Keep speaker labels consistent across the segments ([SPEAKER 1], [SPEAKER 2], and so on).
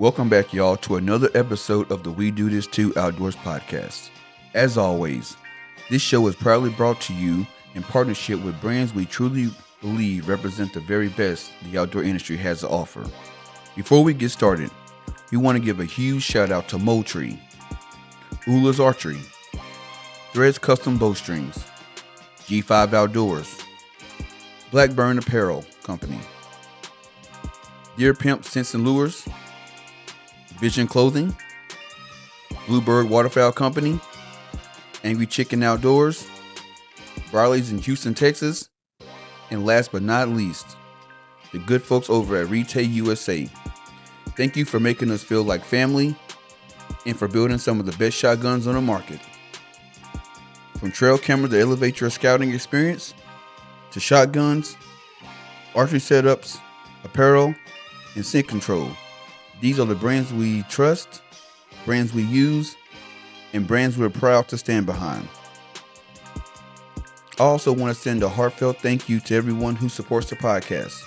[SPEAKER 1] Welcome back, y'all, to another episode of the We Do This Too Outdoors podcast. As always, this show is proudly brought to you in partnership with brands we truly believe represent the very best the outdoor industry has to offer. Before we get started, we want to give a huge shout out to Moultrie, Ula's Archery, Threads Custom Bowstrings, G5 Outdoors, Blackburn Apparel Company, Deer Pimp Scents and Lures, Vision Clothing, Bluebird Waterfowl Company, Angry Chicken Outdoors, Barley's in Houston, Texas, and last but not least, the good folks over at Retail USA. Thank you for making us feel like family and for building some of the best shotguns on the market. From trail cameras to elevate your scouting experience, to shotguns, archery setups, apparel, and scent control. These are the brands we trust, brands we use, and brands we're proud to stand behind. I also want to send a heartfelt thank you to everyone who supports the podcast.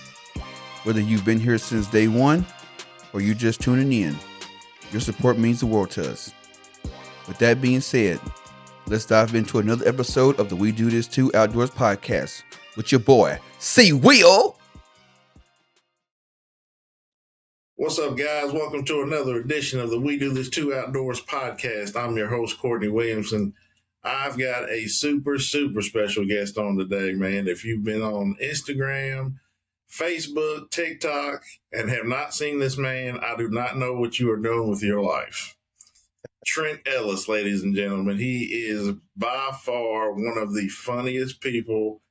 [SPEAKER 1] Whether you've been here since day one or you're just tuning in, your support means the world to us. With that being said, let's dive into another episode of the We Do This Too Outdoors podcast with your boy, C. Will.
[SPEAKER 2] What's up, guys? Welcome to another edition of the We Do This Too Outdoors podcast. I'm your host, Courtney Williamson. I've got a super special guest on today, man. If you've been on Instagram, Facebook, TikTok, and have not seen this man, I do not know what you are doing with your life. Trent Ellis, ladies and gentlemen. He is by far one of the funniest people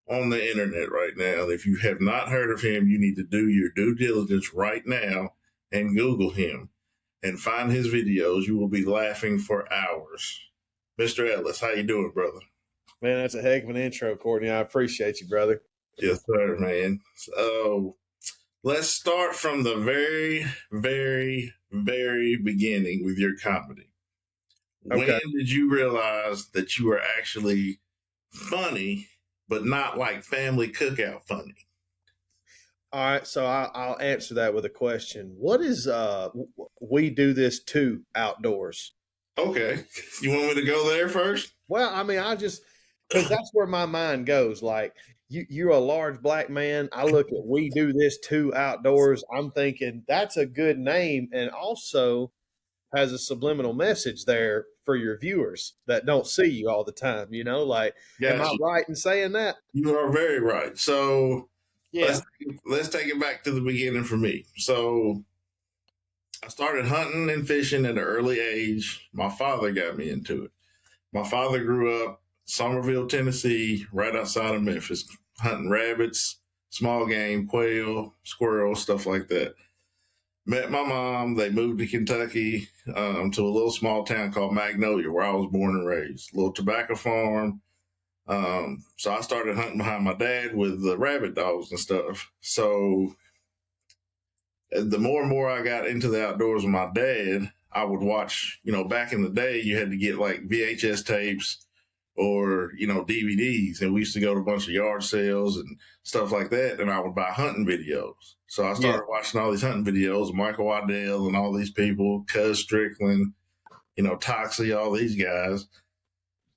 [SPEAKER 2] on the internet right now. If you have not heard of him, you need to do your due diligence right now and Google him and find his videos. You will be laughing for hours. Mr. Ellis, how you doing, brother?
[SPEAKER 3] Man, that's a heck of an intro, Courtney. I appreciate you, brother.
[SPEAKER 2] Yes, sir, man. So let's start from the very beginning with your comedy. Okay. When did you realize that you were actually funny, but not like family cookout funny?
[SPEAKER 3] All right, so I'll answer that with a question. What is We Do This Too Outdoors?
[SPEAKER 2] Okay. You want me to go there first?
[SPEAKER 3] Well, I mean, because that's where my mind goes. Like, you're a large black man. I look at We Do This Too Outdoors. I'm thinking that's a good name and also has a subliminal message there for your viewers that don't see you all the time, you know, like, am I right in saying that?
[SPEAKER 2] You are very right. So yeah, let's take it back to the beginning for me. So I started hunting and fishing at an early age. My father got me into it. My father grew up Somerville, Tennessee, right outside of Memphis, hunting rabbits, small game, quail, squirrels, stuff like that. Met my mom. They moved to Kentucky to a little small town called Magnolia, where I was born and raised. A little tobacco farm. So I started hunting behind my dad with the rabbit dogs and stuff. So the more and more I got into the outdoors with my dad, I would watch, back in the day, you had to get like VHS tapes or, DVDs. And we used to go to a bunch of yard sales and stuff like that. And I would buy hunting videos. So I started watching all these hunting videos, Michael Waddell and all these people, Cuz Strickland, Toxie, all these guys.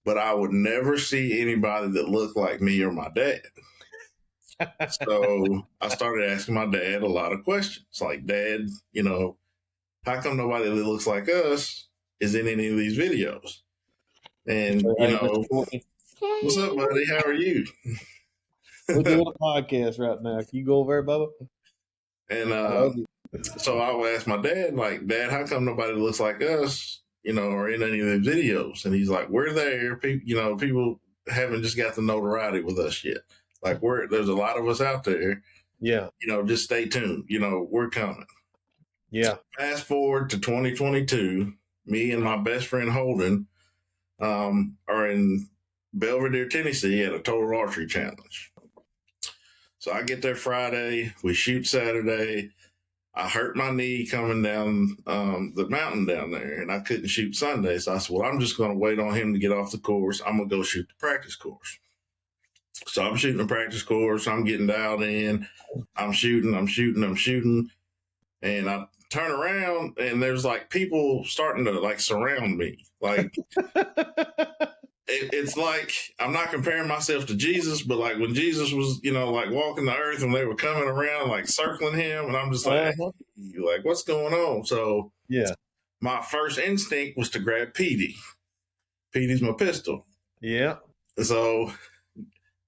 [SPEAKER 2] But I would never see anybody that looked like me or my dad. So I started asking my dad a lot of questions. Like, Dad, how come nobody that looks like us is in any of these videos? And, what's up, buddy? How are you?
[SPEAKER 3] We're doing a podcast right now. Can you go over there, Bubba?
[SPEAKER 2] And so I would ask my dad, like, Dad, how come nobody looks like us, or in any of the videos? And he's like, we're there. People haven't just got the notoriety with us yet. Like, there's a lot of us out there.
[SPEAKER 3] Yeah.
[SPEAKER 2] Just stay tuned. We're coming.
[SPEAKER 3] Yeah.
[SPEAKER 2] Fast forward to 2022, me and my best friend Holden are in Belvedere, Tennessee at a total archery challenge. So I get there Friday, we shoot Saturday. I hurt my knee coming down the mountain down there, and I couldn't shoot Sunday. So I said, well, I'm just going to wait on him to get off the course. I'm going to go shoot the practice course. So I'm shooting the practice course. I'm getting dialed in. I'm shooting. And I turn around and there's like people starting to like surround me. Like it's like, I'm not comparing myself to Jesus, but like when Jesus was, like walking the earth and they were coming around, like circling him, and I'm just like, hey, like, what's going on? So
[SPEAKER 3] yeah,
[SPEAKER 2] my first instinct was to grab Petey. Petey's my pistol.
[SPEAKER 3] Yeah.
[SPEAKER 2] So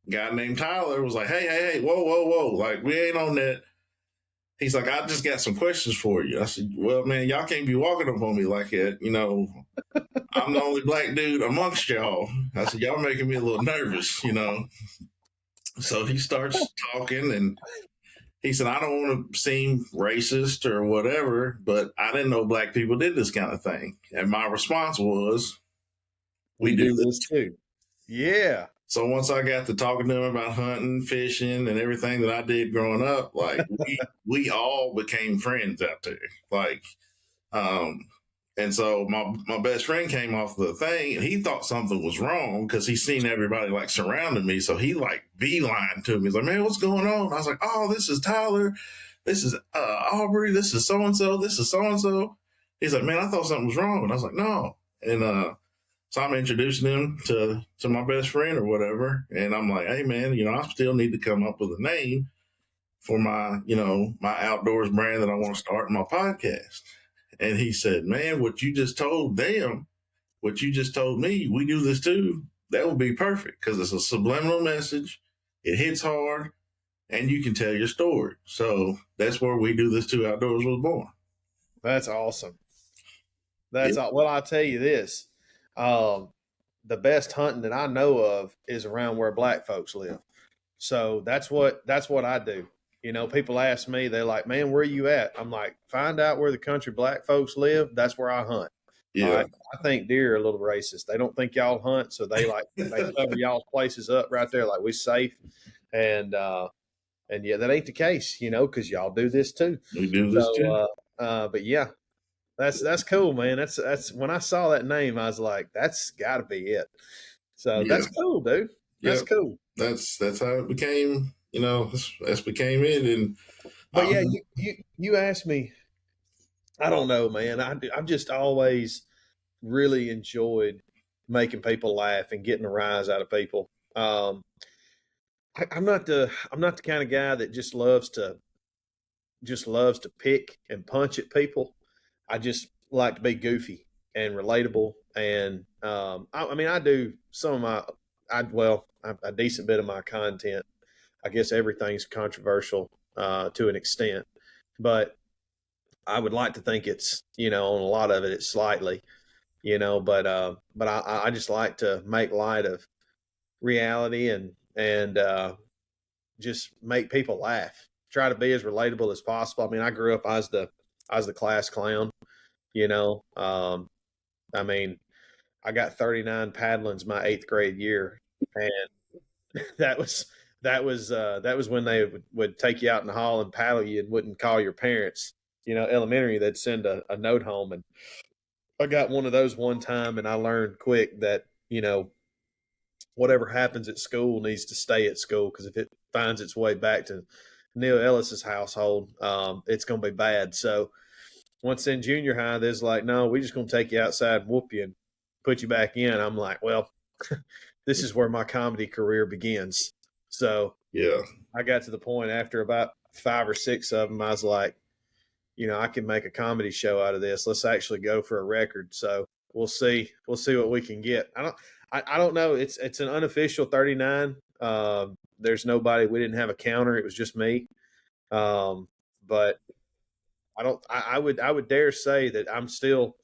[SPEAKER 2] a guy named Tyler was like, hey, whoa. Like, we ain't on that. He's like, I just got some questions for you. I said, well, man, y'all can't be walking up on me like that. I'm the only black dude amongst y'all. I said, y'all making me a little nervous, So he starts talking and he said, I don't want to seem racist or whatever, but I didn't know black people did this kind of thing. And my response was, we do this too.
[SPEAKER 3] Yeah.
[SPEAKER 2] So once I got to talking to him about hunting, fishing, and everything that I did growing up, like we all became friends out there. Like, and so my best friend came off the thing and he thought something was wrong because he seen everybody like surrounding me. So he like beeline to me. He's like, man, what's going on? I was like, oh, this is Tyler. This is Aubrey. This is so-and-so. This is so-and-so. He's like, man, I thought something was wrong. And I was like, no. And, so I'm introducing him to my best friend or whatever. And I'm like, hey, man, I still need to come up with a name for my, my outdoors brand that I want to start in my podcast. And he said, man, what you just told them, what you just told me, we do this too. That would be perfect because it's a subliminal message. It hits hard and you can tell your story. So that's where we do this too outdoors was born.
[SPEAKER 3] That's awesome. Well, I'll tell you this. The best hunting that I know of is around where black folks live. So that's what I do. People ask me, they're like, man, where are you at? I'm like, find out where the country black folks live. That's where I hunt.
[SPEAKER 2] Yeah.
[SPEAKER 3] I think deer are a little racist. They don't think y'all hunt. So they cover y'all's places up right there. Like we safe. And yeah, that ain't the case, cause y'all do this too.
[SPEAKER 2] We do this too.
[SPEAKER 3] But yeah, that's cool, man. That's when I saw that name, I was like, that's got to be it. So that's cool, dude. That's cool.
[SPEAKER 2] That's how it became. That's became it. And
[SPEAKER 3] but yeah, you asked me. I don't know, man. I've just always really enjoyed making people laugh and getting a rise out of people. I'm not the kind of guy that just loves to pick and punch at people. I just like to be goofy and relatable. And I do some of a decent bit of my content. I guess everything's controversial to an extent, but I would like to think it's, on a lot of it, it's slightly, but I just like to make light of reality and just make people laugh. Try to be as relatable as possible. I mean, I grew up as the class clown. I got 39 paddlings my 8th grade year, and that was when they would take you out in the hall and paddle you and wouldn't call your parents. Elementary, they'd send a note home, and I got one of those one time, and I learned quick that whatever happens at school needs to stay at school, because if it finds its way back to Neil Ellis's household, it's going to be bad. So once in junior high, there's like, no, we're just going to take you outside and whoop you and put you back in. I'm like, well, this is where my comedy career begins. So
[SPEAKER 2] yeah,
[SPEAKER 3] I got to the point after about 5 or 6 of them, I was like, I can make a comedy show out of this. Let's actually go for a record. So we'll see what we can get. I don't know. It's an unofficial 39. There's nobody. We didn't have a counter. It was just me. But I would dare say that I'm still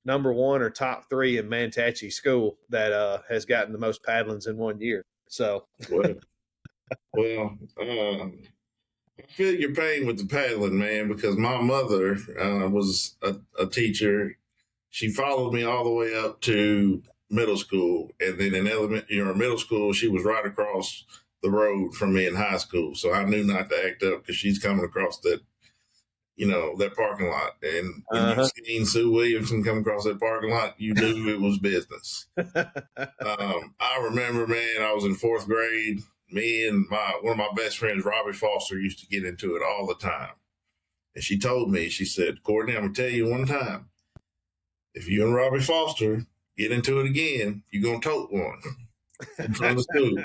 [SPEAKER 3] number 1 or top 3 in Manatee School that has gotten the most paddlings in 1 year. So,
[SPEAKER 2] well, I feel your pain with the paddling, man, because my mother was a teacher. She followed me all the way up to middle school, and then in middle school, she was right across the road from me in high school. So I knew not to act up because she's coming across that, that parking lot. And when you've seen Sue Williamson come across that parking lot, you knew it was business. I remember, man, I was in 4th grade. Me and one of my best friends, Robbie Foster, used to get into it all the time. And she told me, she said, Courtney, I'm going to tell you one time, if you and Robbie Foster get into it again, you're going to tote one in front of the school.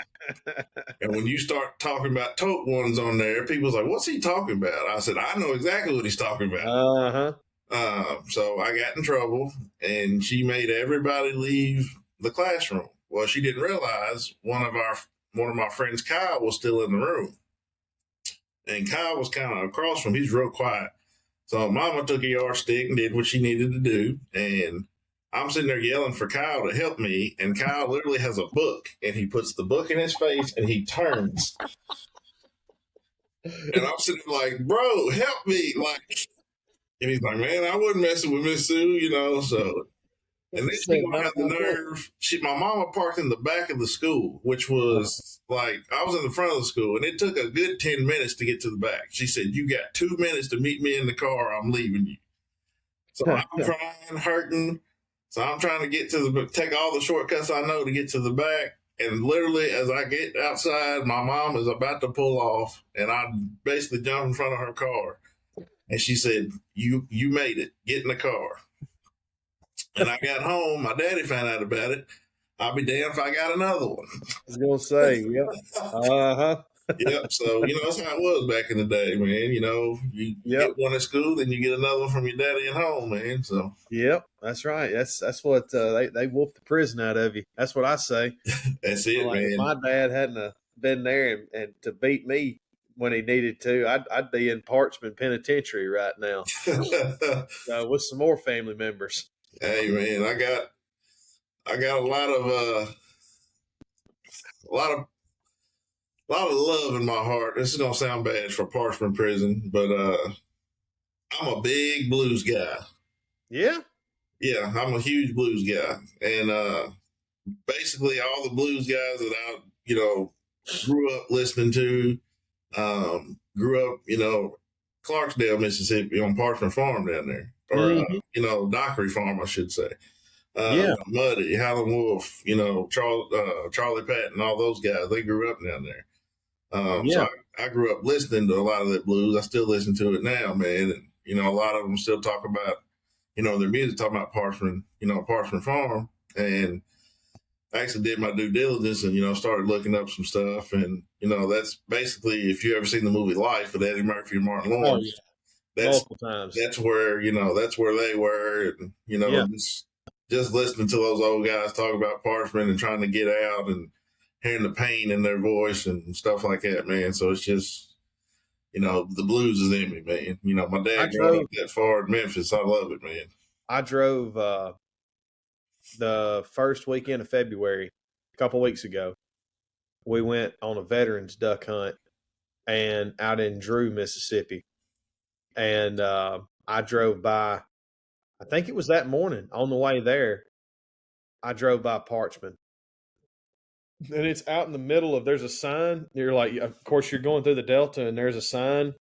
[SPEAKER 2] And when you start talking about tote ones on there, people's like, what's he talking about? I said, I know exactly what he's talking about. So I got in trouble, and she made everybody leave the classroom. Well, she didn't realize one of my friends, Kyle, was still in the room. And Kyle was kind of across from him. He's real quiet. So Mama took a yardstick and did what she needed to do. And I'm sitting there yelling for Kyle to help me. And Kyle literally has a book, and he puts the book in his face and he turns. And I'm sitting like, bro, help me. And he's like, man, I wasn't messing with Miss Sue, so. And then she had the nerve. My mama parked in the back of the school, which was I was in the front of the school, and it took a good 10 minutes to get to the back. She said, you got 2 minutes to meet me in the car. I'm leaving you. So I'm crying, hurting. So I'm trying to take all the shortcuts I know to get to the back. And literally, as I get outside, my mom is about to pull off, and I basically jump in front of her car. And she said, you made it. Get in the car. And I got home. My daddy found out about it. I'll be damned if I got another one.
[SPEAKER 3] I was going to say, yep.
[SPEAKER 2] Yep. So, that's how it was back in the day, man. You get one at school, then you get another one from your daddy at home, man. So.
[SPEAKER 3] Yep, that's right. That's what they wolfed the prison out of you. That's what I say.
[SPEAKER 2] That's it, man.
[SPEAKER 3] If my dad hadn't been there and to beat me when he needed to, I'd be in Parchman Penitentiary right now with some more family members.
[SPEAKER 2] Hey, man, I got a lot of love in my heart. This is gonna sound bad for Parchman Prison, but I'm a big blues guy.
[SPEAKER 3] Yeah,
[SPEAKER 2] I'm a huge blues guy, and basically all the blues guys that I grew up listening to, grew up Clarksdale, Mississippi, on Parchman Farm down there. Or, Dockery Farm, I should say. Muddy, Howlin' Wolf, Charlie Patton, all those guys, they grew up down there. So I grew up listening to a lot of that blues. I still listen to it now, man. And, a lot of them still talk about, their music, talking about Parchman, Parchman Farm. And I actually did my due diligence and, started looking up some stuff. And, that's basically, if you ever seen the movie Life with Eddie Murphy and Martin Lawrence.
[SPEAKER 3] Multiple times.
[SPEAKER 2] That's where they were, and just listening to those old guys talk about Parchman and trying to get out and hearing the pain in their voice and stuff like that, man. So it's just, the blues is in me, man. My dad grew up that far in Memphis. I love it, man.
[SPEAKER 3] I drove the first weekend of February, a couple weeks ago. We went on a veterans duck hunt and out in Drew, Mississippi. And I drove by, I think it was that morning on the way there, I drove by Parchman. And it's out in the middle of, there's a sign. You're like, of course, you're going through the Delta, and there's a sign.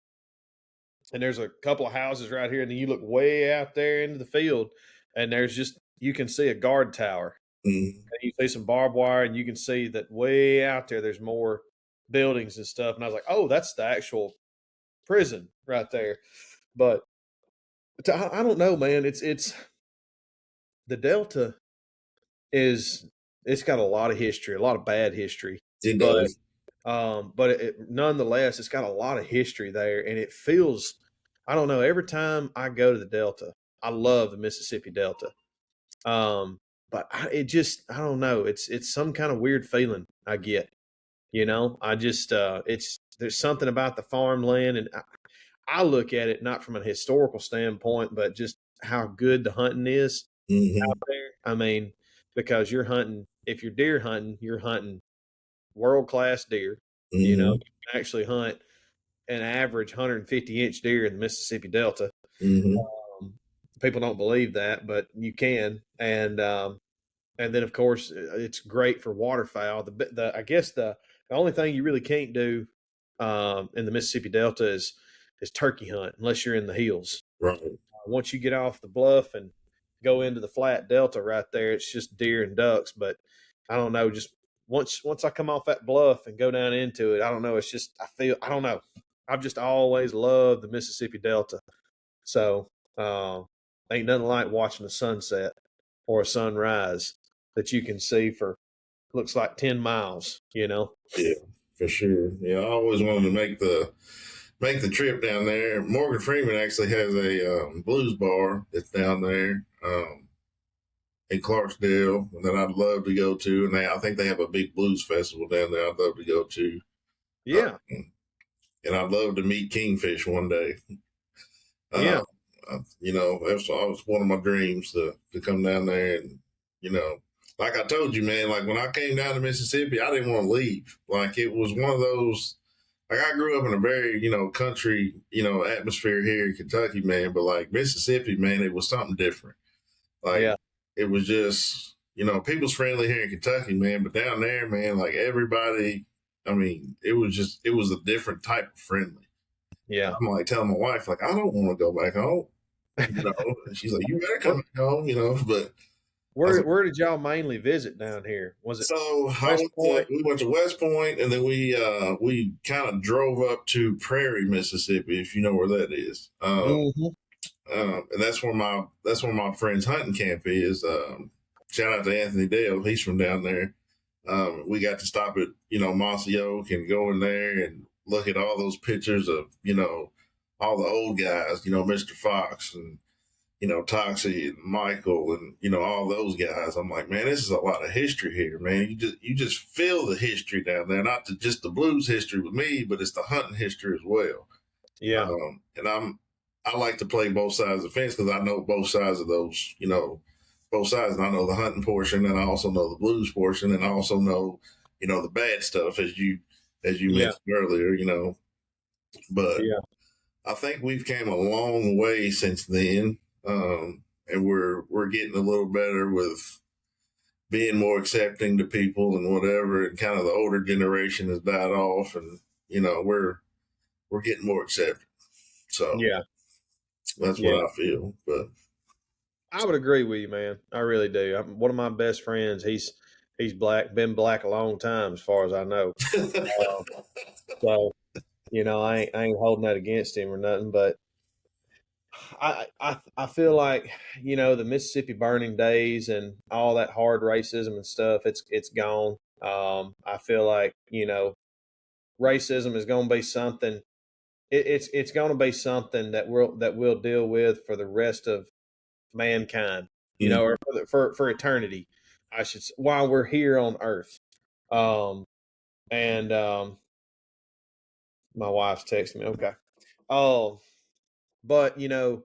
[SPEAKER 3] And there's a couple of houses right here. And then you look way out there into the field, and there's just, you can see a guard tower.
[SPEAKER 2] Mm-hmm.
[SPEAKER 3] And you see some barbed wire, and you can see that way out there, there's more buildings and stuff. And I was like, oh, that's the actual prison right there. But I don't know, man. It's the Delta it's got a lot of history, a lot of bad history.
[SPEAKER 2] It does.
[SPEAKER 3] But nonetheless, it's got a lot of history there, and it feels, I don't know, every time I go to the Delta, I love the Mississippi Delta. But I don't know. It's some kind of weird feeling I get, I just, there's something about the farmland, and I look at it not from a historical standpoint, but just how good the hunting is out there. I mean, because you're hunting, if you're deer hunting, you're hunting world-class deer. You can actually hunt an average 150-inch deer in the Mississippi Delta. People don't believe that, but you can. And then, of course, it's great for waterfowl. I guess the only thing you really can't do in the Mississippi Delta is turkey hunt unless you're in the hills.
[SPEAKER 2] Right.
[SPEAKER 3] Once you get off the bluff and go into the flat Delta right there, it's just deer and ducks. But I don't know, just once I come off that bluff and go down into it, I don't know. It's just, I don't know. I've just always loved the Mississippi Delta. So ain't nothing like watching a sunset or a sunrise that you can see for looks like 10 miles, you know?
[SPEAKER 2] Yeah, for sure. Yeah, I always wanted to make the trip down there. Morgan Freeman actually has a blues bar that's down there in Clarksdale that I'd love to go to. And I think they have a big blues festival down there I'd love to go to.
[SPEAKER 3] Yeah.
[SPEAKER 2] And I'd love to meet Kingfish one day.
[SPEAKER 3] Yeah.
[SPEAKER 2] You know, that was one of my dreams to come down there. And, you know, like I told you, man, like when I came down to Mississippi, I didn't want to leave. Like it was one of those, like I grew up in a very, you know, country, you know, atmosphere here in Kentucky, man. But like Mississippi, man, it was something different. Like it was just, you know, people's friendly here in Kentucky, man. But down there, man, like everybody, I mean, it was a different type of friendly.
[SPEAKER 3] Yeah.
[SPEAKER 2] I'm like telling my wife, like, I don't want to go back home. You know, and she's like, you better come back home, you know. But
[SPEAKER 3] where did y'all mainly visit down here? Was it
[SPEAKER 2] we went to West Point, and then we kind of drove up to Prairie, Mississippi, if you know where that is. And that's where my friend's hunting camp is. Shout out to Anthony Dale, he's from down there. We got to stop at, you know, Mossy Oak and go in there and look at all those pictures of, you know, all the old guys, you know, Mr. Fox and, you know, Toxie and Michael and, you know, all those guys. I'm like, man, this is a lot of history here, man. You just feel the history down there, not just the blues history with me, but it's the hunting history as well.
[SPEAKER 3] Yeah.
[SPEAKER 2] And I like to play both sides of the fence because I know both sides of those, you know, both sides. And I know the hunting portion, and I also know the blues portion, and I also know, you know, the bad stuff as you mentioned earlier, you know. But I think we've came a long way since then, and we're getting a little better with being more accepting to people and whatever. And kind of the older generation has died off, and you know we're getting more accepting. So that's what I feel. But
[SPEAKER 3] I would agree with you, man. I really do. One of my best friends, he's black, been black a long time, as far as I know. So, you know, I ain't holding that against him or nothing, but I feel like, you know, the Mississippi burning days and all that hard racism and stuff, it's gone. I feel like, you know, racism is going to be something. It's going to be something that we'll deal with for the rest of mankind, you know, or for eternity, I should say, while we're here on Earth. And my wife's texting me. Okay. But you know,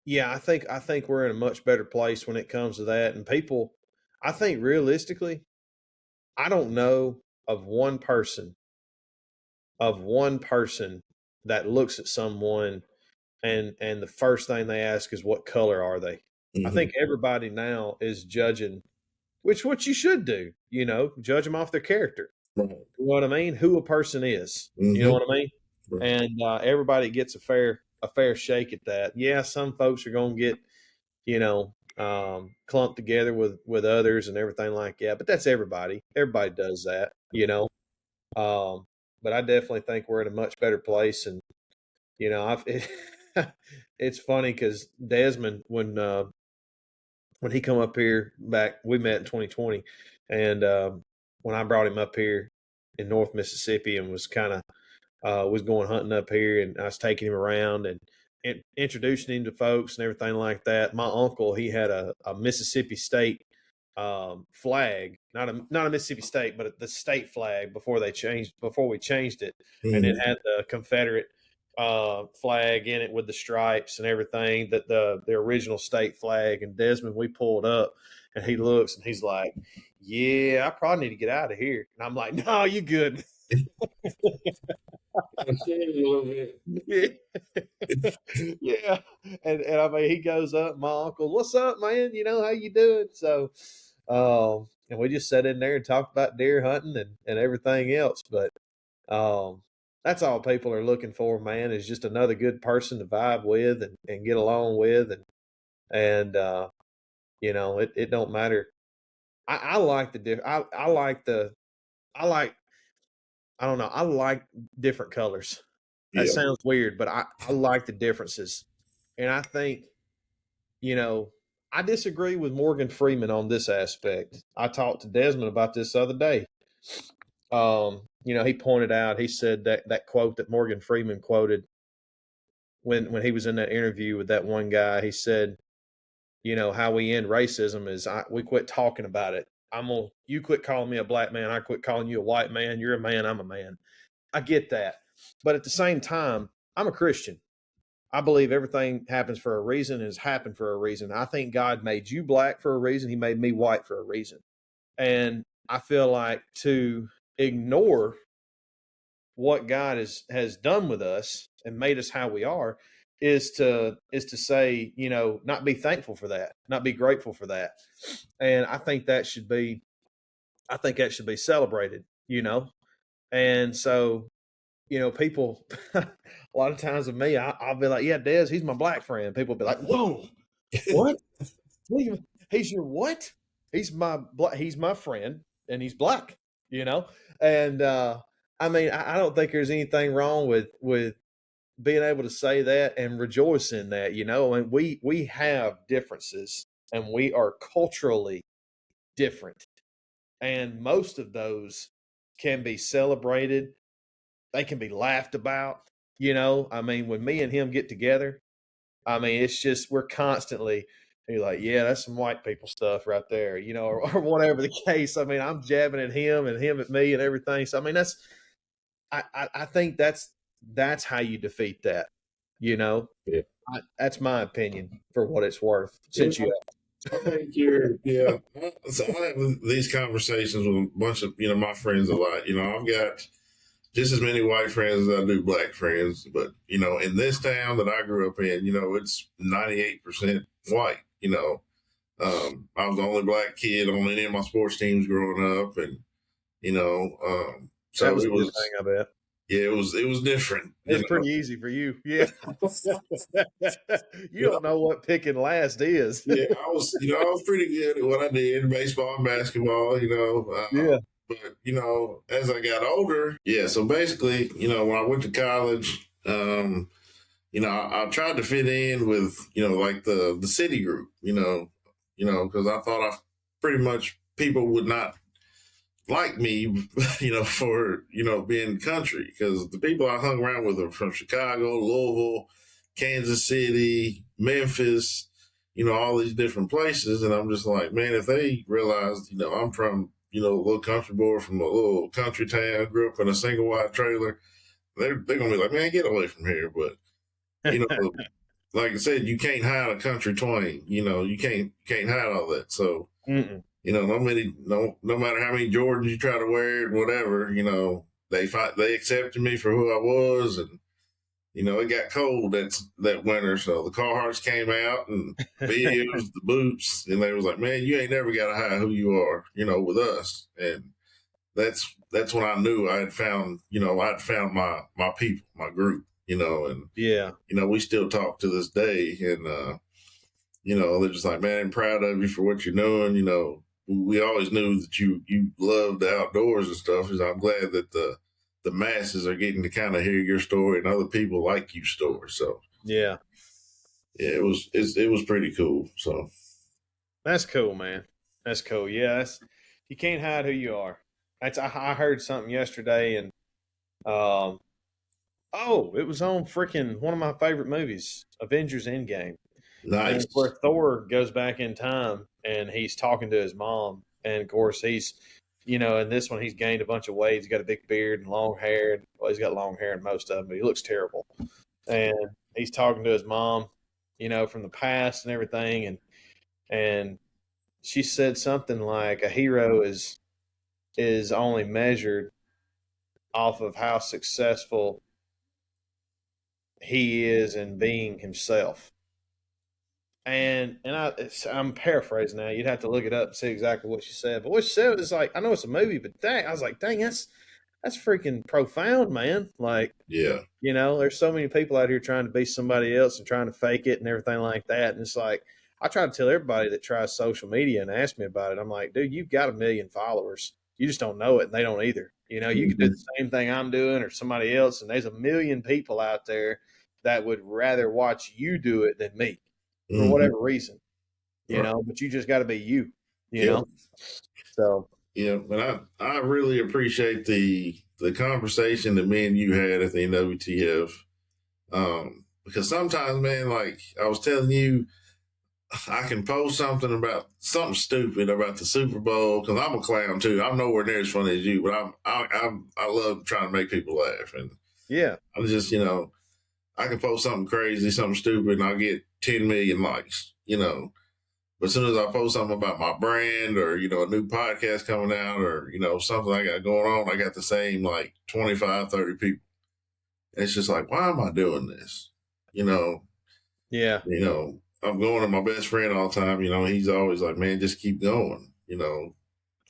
[SPEAKER 3] yeah, I think we're in a much better place when it comes to that. And people, I think realistically, I don't know of one person that looks at someone and the first thing they ask is what color are they? I think everybody now is judging, which what you should do, you know, judge them off their character.
[SPEAKER 2] Right.
[SPEAKER 3] You know what I mean? Who a person is. You know what I mean? Right. And everybody gets a fair shake at that. Yeah, some folks are going to get, you know, clumped together with others and everything like that. But that's everybody. Everybody does that, you know. But I definitely think we're in a much better place. And, you know, it's funny because Desmond, when he come up here back, we met in 2020. And when I brought him up here in North Mississippi and was kind of was going hunting up here, and I was taking him around and introducing him to folks and everything like that. My uncle, he had a Mississippi State flag, not a Mississippi State, but the state flag before we changed it, and it had the Confederate flag in it with the stripes and everything, that the original state flag. And Desmond, we pulled up, and he looks and he's like, "Yeah, I probably need to get out of here." And I'm like, "No, you good." Yeah. And I mean, he goes up, my uncle, "What's up, man? You know, how you doing?" So, and we just sat in there and talked about deer hunting and everything else. But that's all people are looking for, man, is just another good person to vibe with and get along with. And you know, it don't matter. I like the I don't know. I like different colors. That
[SPEAKER 2] Yeah.
[SPEAKER 3] sounds weird, but I like the differences. And I think, I disagree with Morgan Freeman on this aspect. I talked to Desmond about this the other day. He pointed out, he said that quote that Morgan Freeman quoted when he was in that interview with that one guy, he said, how we end racism is we quit talking about it. You quit calling me a black man. I quit calling you a white man. You're a man. I'm a man. I get that. But at the same time, I'm a Christian. I believe everything happens for a reason and has happened for a reason. I think God made you black for a reason. He made me white for a reason. And I feel like to ignore what God has done with us and made us how we are is to say, not be thankful for that, not be grateful for that. And I think that should be celebrated, And so, people a lot of times with me, I'll be like, yeah, Des, he's my black friend. People will be like, whoa, what? He's your what? He's my friend and he's black, And I mean, I don't think there's anything wrong with being able to say that and rejoice in that, I mean, we have differences and we are culturally different. And most of those can be celebrated. They can be laughed about, I mean, when me and him get together, I mean, it's just, we're constantly, you're like, yeah, that's some white people stuff right there, or whatever the case. I mean, I'm jabbing at him and him at me and everything. So, I mean, I think that's how you defeat that,
[SPEAKER 2] Yeah.
[SPEAKER 3] That's my opinion for what it's worth. Since
[SPEAKER 2] I think yeah. So I have these conversations with a bunch of, my friends a lot. I've got just as many white friends as I do black friends. But, in this town that I grew up in, it's 98% white. I was the only black kid on any of my sports teams growing up. And, so
[SPEAKER 3] that was
[SPEAKER 2] it
[SPEAKER 3] a good
[SPEAKER 2] was,
[SPEAKER 3] thing, I bet.
[SPEAKER 2] yeah, it was different.
[SPEAKER 3] It's pretty easy for you. Yeah. You don't know what picking last is.
[SPEAKER 2] Yeah, I was pretty good at what I did, baseball and basketball,
[SPEAKER 3] Yeah.
[SPEAKER 2] But, as I got older, yeah, so basically, when I went to college, I tried to fit in with, like the city group, because I thought pretty much people would not like me, for, being country, because the people I hung around with are from Chicago, Louisville, Kansas City, Memphis, all these different places. And I'm just like, man, if they realized, I'm from, a little country boy from a little country town, grew up in a single wide trailer, they're going to be like, man, get away from here. But, like I said, you can't hide a country twang, you can't hide all that. So, no matter how many Jordans you try to wear, whatever, they accepted me for who I was. And, it got cold that winter. So the Carhartts came out and Bills, the boots, and they was like, man, you ain't never got to hide who you are, with us. And that's when I knew I'd found my people, my group, and
[SPEAKER 3] yeah,
[SPEAKER 2] we still talk to this day. And, they're just like, man, I'm proud of you for what you're doing. We always knew that you loved the outdoors and stuff. So I'm glad that the masses are getting to kind of hear your story and other people like you story. So
[SPEAKER 3] yeah,
[SPEAKER 2] it was pretty cool. So
[SPEAKER 3] that's cool, man. That's cool. Yeah, you can't hide who you are. I heard something yesterday, and it was on freaking one of my favorite movies, Avengers Endgame.
[SPEAKER 2] Nice.
[SPEAKER 3] And where Thor goes back in time and he's talking to his mom, and of course he's, in this one he's gained a bunch of weight. He's got a big beard and long hair. Well, he's got long hair in most of them, but he looks terrible. And he's talking to his mom, from the past and everything, and she said something like a hero is only measured off of how successful he is in being himself. And I'm paraphrasing now. You'd have to look it up and see exactly what she said. But what she said is like, I know it's a movie, but dang, I was like, dang, that's freaking profound, man. Like,
[SPEAKER 2] yeah,
[SPEAKER 3] there's so many people out here trying to be somebody else and trying to fake it and everything like that. And it's like, I try to tell everybody that tries social media and ask me about it. I'm like, dude, you've got 1 million followers. you just don't know it, and they don't either. You know, you could do the same thing I'm doing or somebody else, and there's a million people out there that would rather watch you do it than me for whatever reason, you know, but you just got to be you, you know? So,
[SPEAKER 2] yeah, but I really appreciate the conversation that me and you had at the NWTF. Because sometimes, man, like I was telling you, I can post something stupid about the Super Bowl because I'm a clown too. I'm nowhere near as funny as you, but I love trying to make people laugh, and I'm just, you know, I can post something crazy, something stupid, and I'll get 10 million likes, you know. But as soon as I post something about my brand or, you know, a new podcast coming out or, you know, something I got going on, I got the same like 25, 30 people. And it's just like, why am I doing this? You know?
[SPEAKER 3] Yeah.
[SPEAKER 2] You know, I'm going to my best friend all the time. You know, he's always like, man, just keep going. You know,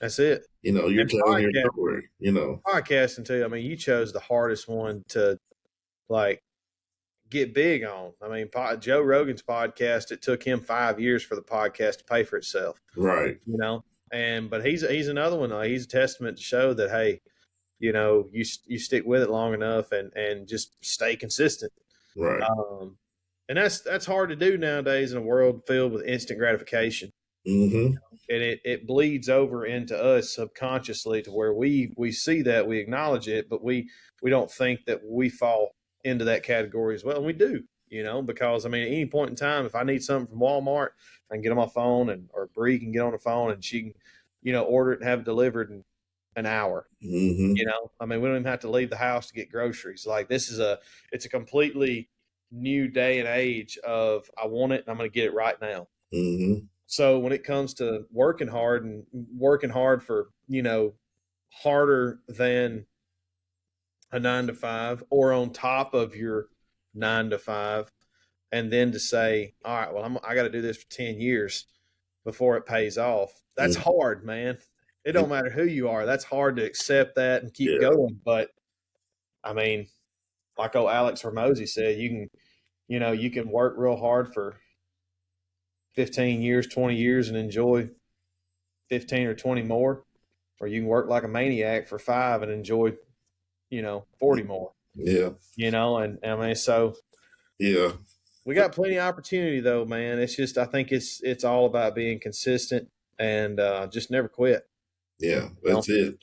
[SPEAKER 3] that's it.
[SPEAKER 2] You know, you're telling your story, you know.
[SPEAKER 3] Podcasting too. I mean, you chose the hardest one to like get big on. I mean, Joe Rogan's podcast, it took him 5 years for the podcast to pay for itself.
[SPEAKER 2] Right.
[SPEAKER 3] You know, but he's another one. He's a testament to show that, hey, you know, you stick with it long enough and just stay consistent.
[SPEAKER 2] Right.
[SPEAKER 3] And that's hard to do nowadays in a world filled with instant gratification.
[SPEAKER 2] Mm-hmm.
[SPEAKER 3] And it bleeds over into us subconsciously to where we see that, we acknowledge it, but we don't think that we fall into that category as well. And we do, you know, because I mean, at any point in time, if I need something from Walmart, I can get on my phone or Bree can get on the phone and she can, you know, order it and have it delivered in an hour.
[SPEAKER 2] Mm-hmm.
[SPEAKER 3] You know, I mean, we don't even have to leave the house to get groceries. Like it's a completely new day and age of I want it and I'm going to get it right now.
[SPEAKER 2] Mm-hmm.
[SPEAKER 3] So when it comes to working hard for, you know, harder than a 9 to 5 or on top of your 9 to 5, and then to say, all right, well, I got to do this for 10 years before it pays off. That's hard, man. It don't matter who you are. That's hard to accept that and keep going. But I mean, like old Alex Hormozy said, you can work real hard for 15 years, 20 years and enjoy 15 or 20 more, or you can work like a maniac for 5 and enjoy, you know, 40 more.
[SPEAKER 2] Yeah.
[SPEAKER 3] You know, and I mean, so
[SPEAKER 2] yeah,
[SPEAKER 3] we got plenty of opportunity though, man. It's just, I think it's all about being consistent and just never quit.
[SPEAKER 2] Yeah, that's it.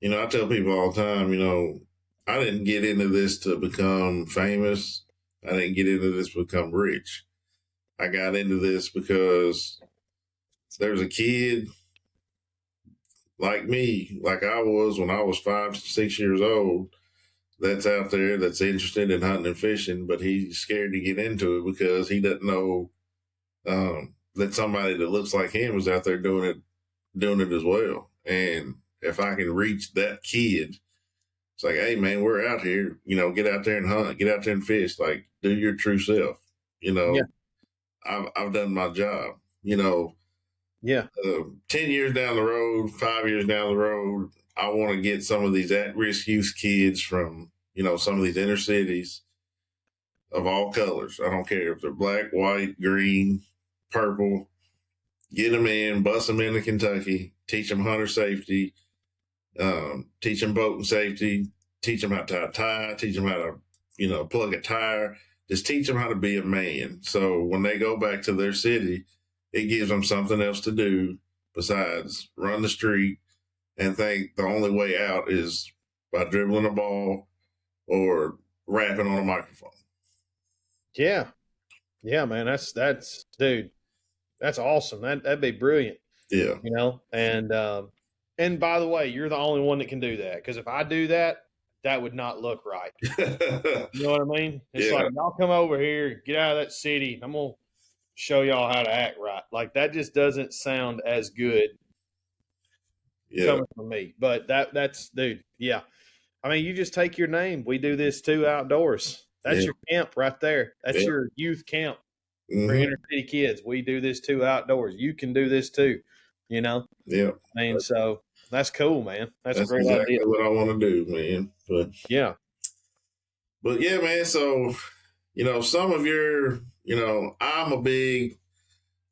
[SPEAKER 2] You know, I tell people all the time, you know, I didn't get into this to become famous. I didn't get into this to become rich. I got into this because there's a kid like me, like I was when I was 5, 6 years old, that's out there that's interested in hunting and fishing, but he's scared to get into it because he doesn't know that somebody that looks like him is out there doing it as well. And if I can reach that kid, it's like, hey man, we're out here, you know, get out there and hunt, get out there and fish, like do your true self, you know. I've done my job, you know. 10 years down the road, 5 years down the road, I want to get some of these at-risk youth kids from, you know, some of these inner cities of all colors. I don't care if they're black, white, green, purple. Get them in, bust them into Kentucky, teach them hunter safety, teach them boating safety, teach them how to tie a tie, teach them how to, you know, plug a tire. Just teach them how to be a man. So when they go back to their city, it gives them something else to do besides run the street and think the only way out is by dribbling a ball or rapping on a microphone.
[SPEAKER 3] Yeah. Yeah, man. That's dude. That's awesome. That'd be brilliant.
[SPEAKER 2] Yeah.
[SPEAKER 3] You know, and by the way, you're the only one that can do that. Because if I do that, that would not look right. You know what I mean? It's like, y'all come over here, get out of that city. I'm going to show y'all how to act right. Like that just doesn't sound as good coming from me. But that's dude. Yeah. I mean, you just take your name. We do this too outdoors. That's your camp right there. That's your youth camp for inner city kids. We do this too outdoors. You can do this too, you know?
[SPEAKER 2] Yeah.
[SPEAKER 3] I mean, so that's cool, man. That's a great
[SPEAKER 2] exactly
[SPEAKER 3] idea.
[SPEAKER 2] What I want to do, man. But yeah, man. So, you know, some of your, you know, I'm a big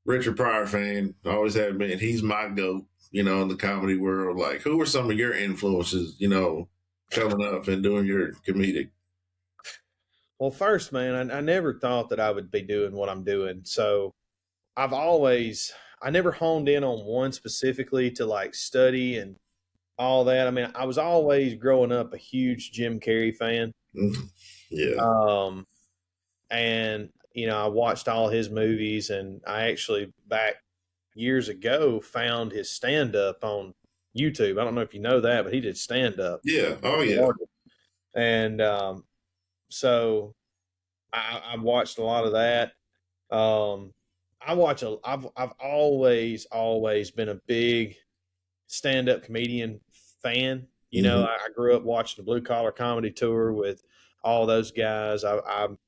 [SPEAKER 2] Richard Pryor fan. I always have been. He's my GOAT. in the comedy world? Like, who were some of your influences, coming up and doing your comedic?
[SPEAKER 3] Well, first, man, I never thought that I would be doing what I'm doing. So I never honed in on one specifically to like study and all that. I mean, I was always growing up a huge Jim Carrey fan.
[SPEAKER 2] Yeah.
[SPEAKER 3] And, I watched all his movies, and I actually back years ago found his stand up on YouTube. I don't know if you know that, but he did stand up.
[SPEAKER 2] Yeah. Oh, yeah.
[SPEAKER 3] And so I watched a lot of that. I've always been a big stand up comedian fan. I grew up watching the Blue Collar Comedy Tour with all those guys. But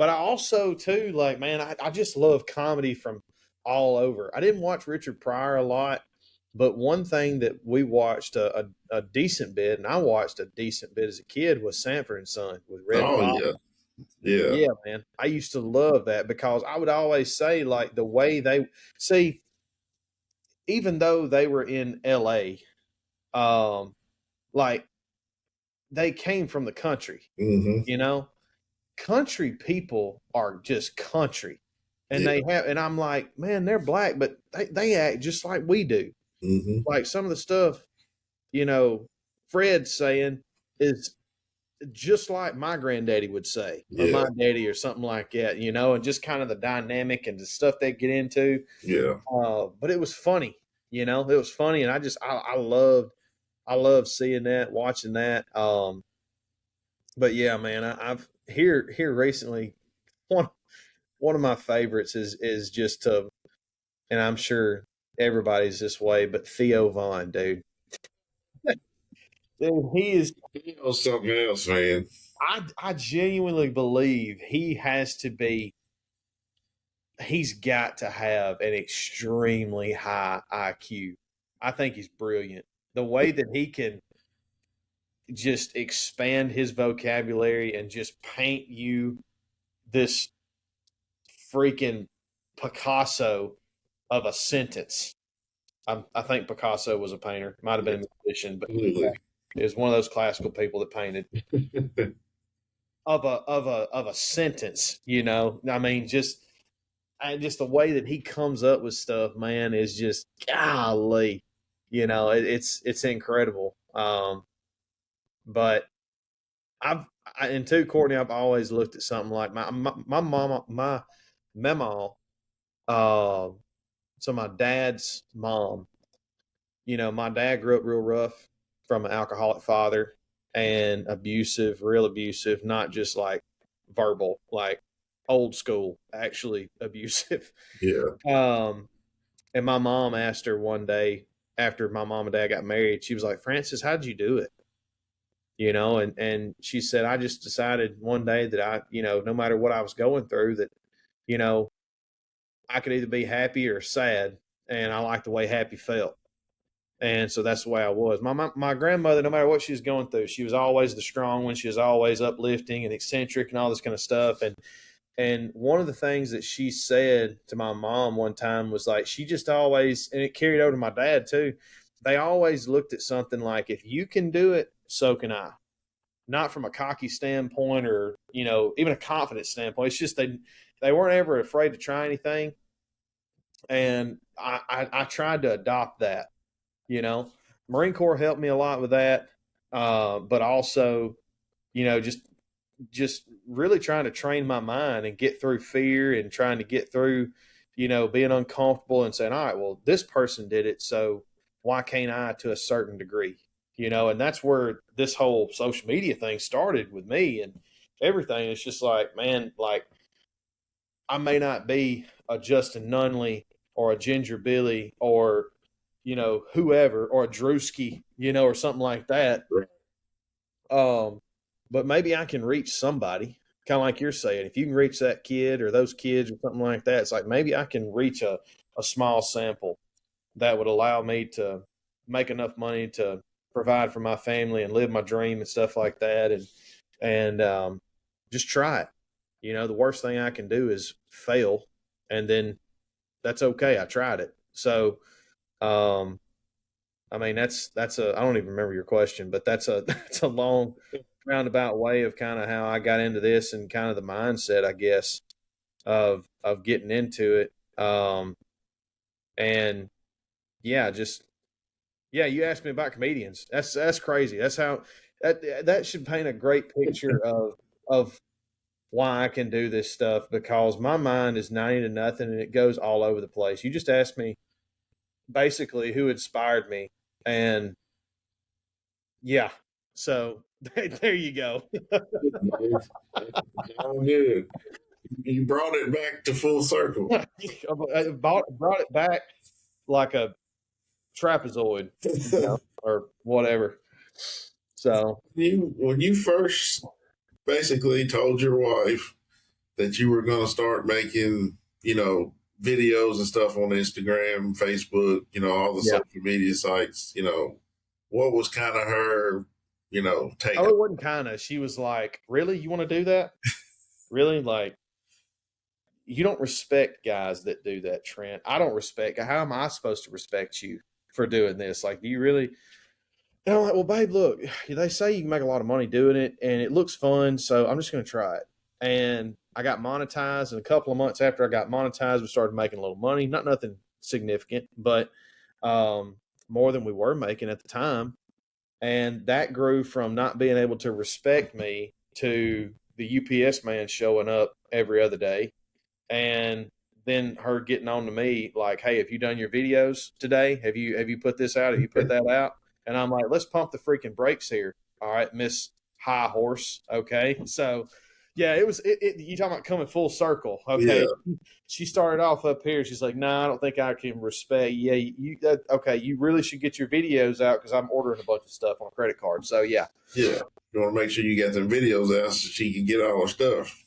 [SPEAKER 3] I also too, like, man, I just love comedy from all over. I didn't watch Richard Pryor a lot, but one thing that we watched a decent bit, and I watched a decent bit as a kid, was Sanford and Son with Red Fox. Yeah, man. I used to love that because I would always say, like, the way they see, even though they were in LA, like, they came from the country, country people are just country. And and I'm like, man, they're black, but they act just like we do. Like some of the stuff, Fred's saying is just like my granddaddy would say, or my daddy, or something like that, and just kind of the dynamic and the stuff they get into.
[SPEAKER 2] Yeah.
[SPEAKER 3] But it was funny, it was funny. And I loved seeing that, watching that. But yeah, man, I've here recently, one of my favorites is just to, and I'm sure everybody's this way, but Theo Vaughn, dude. Dude, he is
[SPEAKER 2] something else, man.
[SPEAKER 3] I genuinely believe he's got to have an extremely high IQ. I think he's brilliant. The way that he can just expand his vocabulary and just paint you this freaking Picasso of a sentence. I think Picasso was a painter. Might have been a musician, but it was one of those classical people that painted of a sentence. I mean, just the way that he comes up with stuff, man, is just golly. It's incredible. But and too, Courtney, I've always looked at something like my mama, my memo. So my dad's mom, my dad grew up real rough from an alcoholic father and real abusive, not just like verbal, like old school, actually abusive.
[SPEAKER 2] Yeah.
[SPEAKER 3] And my mom asked her one day after my mom and dad got married, she was like, Francis, how'd you do it? And she said, I just decided one day that I, no matter what I was going through, that, I could either be happy or sad. And I liked the way happy felt. And so that's the way I was. My grandmother, no matter what she was going through, she was always the strong one. She was always uplifting and eccentric and all this kind of stuff. And one of the things that she said to my mom one time was like, she just always, and it carried over to my dad too. They always looked at something like, if you can do it, so can I. Not from a cocky standpoint or, even a confident standpoint. It's just they weren't ever afraid to try anything. And I tried to adopt that, Marine Corps helped me a lot with that. But also, just really trying to train my mind and get through fear and trying to get through, being uncomfortable and saying, all right, well, this person did it, so why can't I to a certain degree? And that's where this whole social media thing started with me and everything. It's just like, man, like I may not be a Justin Nunley or a Ginger Billy or, whoever, or a Drewski, or something like that. But maybe I can reach somebody, kind of like you're saying. If you can reach that kid or those kids or something like that, it's like maybe I can reach a small sample that would allow me to make enough money to provide for my family and live my dream and stuff like that. And just try it. The worst thing I can do is fail, and then that's okay. I tried it. So I mean, that's I don't even remember your question, but that's that's a long roundabout way of kind of how I got into this and kind of the mindset, I guess, of getting into it. And yeah, you asked me about comedians. That's crazy. That's how that should paint a great picture of why I can do this stuff, because my mind is 90 to nothing and it goes all over the place. You just asked me basically who inspired me, and yeah, so there you go.
[SPEAKER 2] Oh, good. You brought it back to full circle.
[SPEAKER 3] I brought it back like a trapezoid, or whatever. So
[SPEAKER 2] when you first basically told your wife that you were going to start making, videos and stuff on Instagram, Facebook, all the social media sites, what was kind of her, take?
[SPEAKER 3] Oh, it wasn't kind of. She was like, "Really, you want to do that? Really? Like, you don't respect guys that do that, Trent. I don't respect. How am I supposed to respect you for doing this? Like, do you really?" And I'm like, "Well, babe, look, they say you can make a lot of money doing it, and it looks fun, so I'm just going to try it." And I got monetized, and a couple of months after I got monetized, we started making a little money. Not nothing significant, but more than we were making at the time. And that grew from not being able to respect me to the UPS man showing up every other day. And then her getting on to me like, "Hey, have you done your videos today? Have you put this out? Have you put that out?" And I'm like, "Let's pump the freaking brakes here. All right, Miss High Horse." Okay. So yeah, you talking about coming full circle. Okay.
[SPEAKER 2] Yeah.
[SPEAKER 3] She started off up here. She's like, "No, I don't think I can respect." Yeah, okay. You really should get your videos out because I'm ordering a bunch of stuff on a credit card. So yeah.
[SPEAKER 2] Yeah. You want to make sure you get them videos out so she can get all her stuff.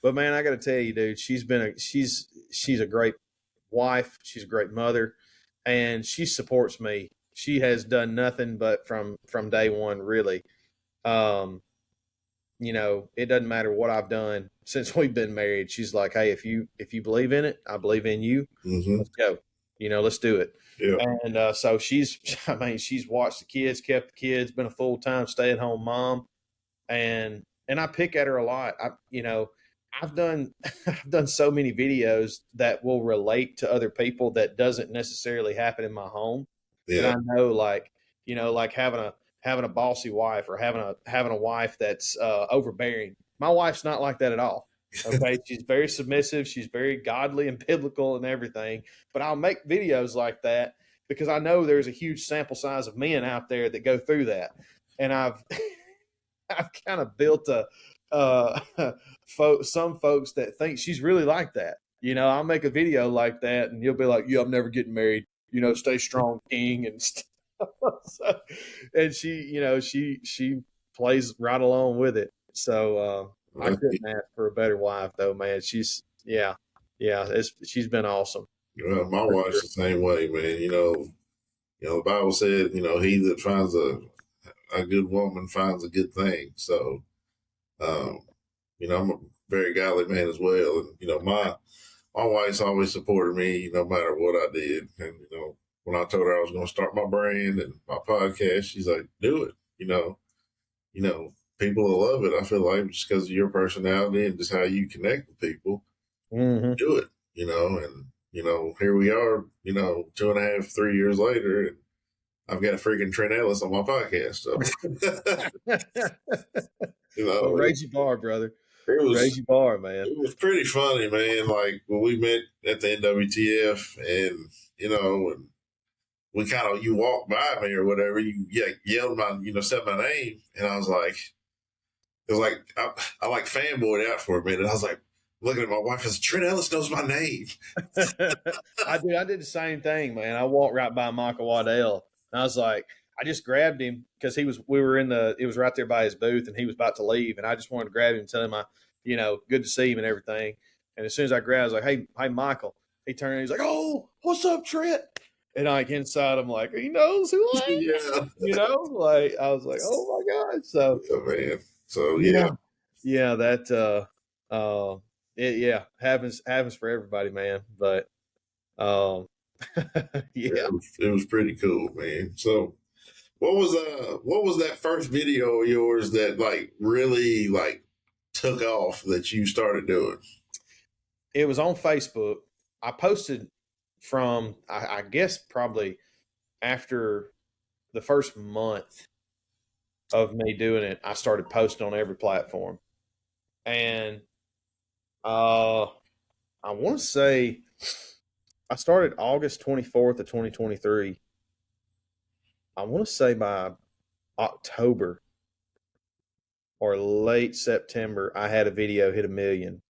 [SPEAKER 3] But man, I got to tell you, dude, she's a great wife. She's a great mother, and she supports me. She has done nothing but from day one, really. It doesn't matter what I've done since we've been married. She's like, "Hey, if you believe in it, I believe in you.
[SPEAKER 2] Mm-hmm.
[SPEAKER 3] Let's go. Let's do it."
[SPEAKER 2] Yeah.
[SPEAKER 3] And so she's watched the kids, kept the kids, been a full-time stay-at-home mom, and I pick at her a lot. I've done I've done so many videos that will relate to other people that doesn't necessarily happen in my home.
[SPEAKER 2] Yeah.
[SPEAKER 3] And I know, like having a bossy wife, or having a wife that's overbearing. My wife's not like that at all. Okay, she's very submissive. She's very godly and biblical and everything. But I'll make videos like that because I know there's a huge sample size of men out there that go through that, and I've kind of built some folks that think she's really like that. I'll make a video like that, and you'll be like, "Yeah, I'm never getting married. Stay strong, king," and stuff. So, and she plays right along with it. So I couldn't ask for a better wife, though, man. She's she's been awesome.
[SPEAKER 2] My wife's the same way, man. The Bible said, he that finds a good woman finds a good thing. So, I'm a very godly man as well. And, my wife's always supported me, no matter what I did. And, when I told her I was going to start my brand and my podcast, she's like, "Do it." People will love it. I feel like just because of your personality and just how you connect with people, do it, and, here we are, 2.5, 3 years later, and I've got a freaking Trent Ellis on my podcast. So,
[SPEAKER 3] well, raise your bar, brother.
[SPEAKER 2] Raise
[SPEAKER 3] your bar, man.
[SPEAKER 2] It was pretty funny, man. Like when we met at the NWTF, and and we you walked by me or whatever, you yelled said my name, and I was like, it was like I like fanboyed out for a minute. I was like looking at my wife, as Trent Ellis knows my name.
[SPEAKER 3] I did the same thing, man. I walked right by Michael Waddell, and I was like, I just grabbed him because it was right there by his booth, and he was about to leave, and I just wanted to grab him and tell him good to see him and everything. And as soon as I grabbed, I was like, hey, Michael. He turned and he's like, "Oh, what's up, Trent?" And like inside, I'm like, he knows who I am.
[SPEAKER 2] Yeah.
[SPEAKER 3] Like I was like, oh my God. So
[SPEAKER 2] man. So yeah,
[SPEAKER 3] that happens for everybody, man. But Yeah.
[SPEAKER 2] It was pretty cool, man. So what was that first video of yours that like really like took off that you started doing?
[SPEAKER 3] It was on Facebook. I posted from, I guess, probably after the first month of me doing it, I started posting on every platform. And I want to say I started August 24th of 2023. I want to say by October or late September, I had a video hit 1 million.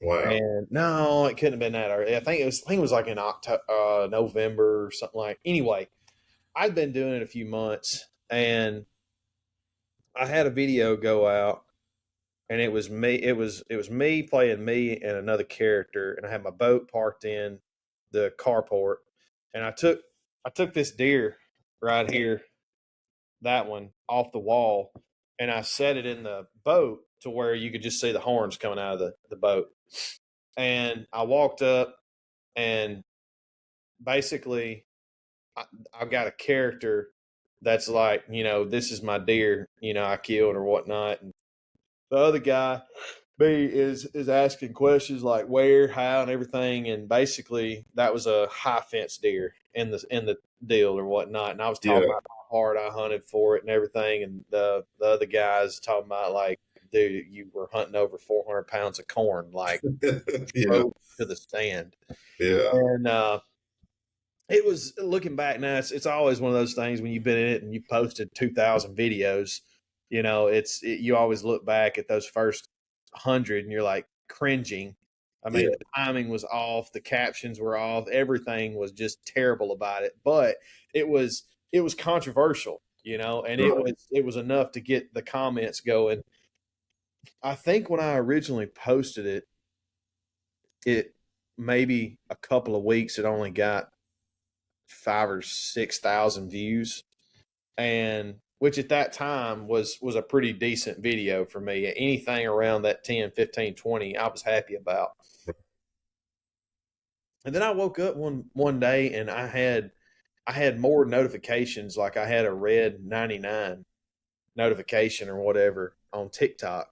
[SPEAKER 2] Wow.
[SPEAKER 3] And no, it couldn't have been that early. I think it was like in October, November or something like. Anyway, I'd been doing it a few months, and I had a video go out, and it was me. It was me playing me and another character, and I had my boat parked in the carport, and I took this deer right here, that one off the wall, and I set it in the boat to where you could just see the horns coming out of the boat. And I walked up, and basically, I've got a character that's like, this is my deer, I killed or whatnot. And the other guy, B, is asking questions like where, how, and everything. And basically, that was a high fence deer in the deal or whatnot. And I was talking about how hard I hunted for it and everything. And the other guys talking about like, dude, you were hunting over 400 pounds of corn, like to the stand.
[SPEAKER 2] Yeah.
[SPEAKER 3] And it was, looking back now, it's always one of those things when you've been in it and you posted 2,000 videos, you always look back at those first 100 and you're like cringing. I mean, the timing was off, the captions were off, everything was just terrible about it, but it was controversial, and it was enough to get the comments going. I think when I originally posted it maybe a couple of weeks, it only got 5,000 or 6,000 views, and which at that time was a pretty decent video for me. Anything around that 10, 15, 20, I was happy about. And then I woke up one day and I had more notifications, like I had a red 99 notification or whatever on TikTok.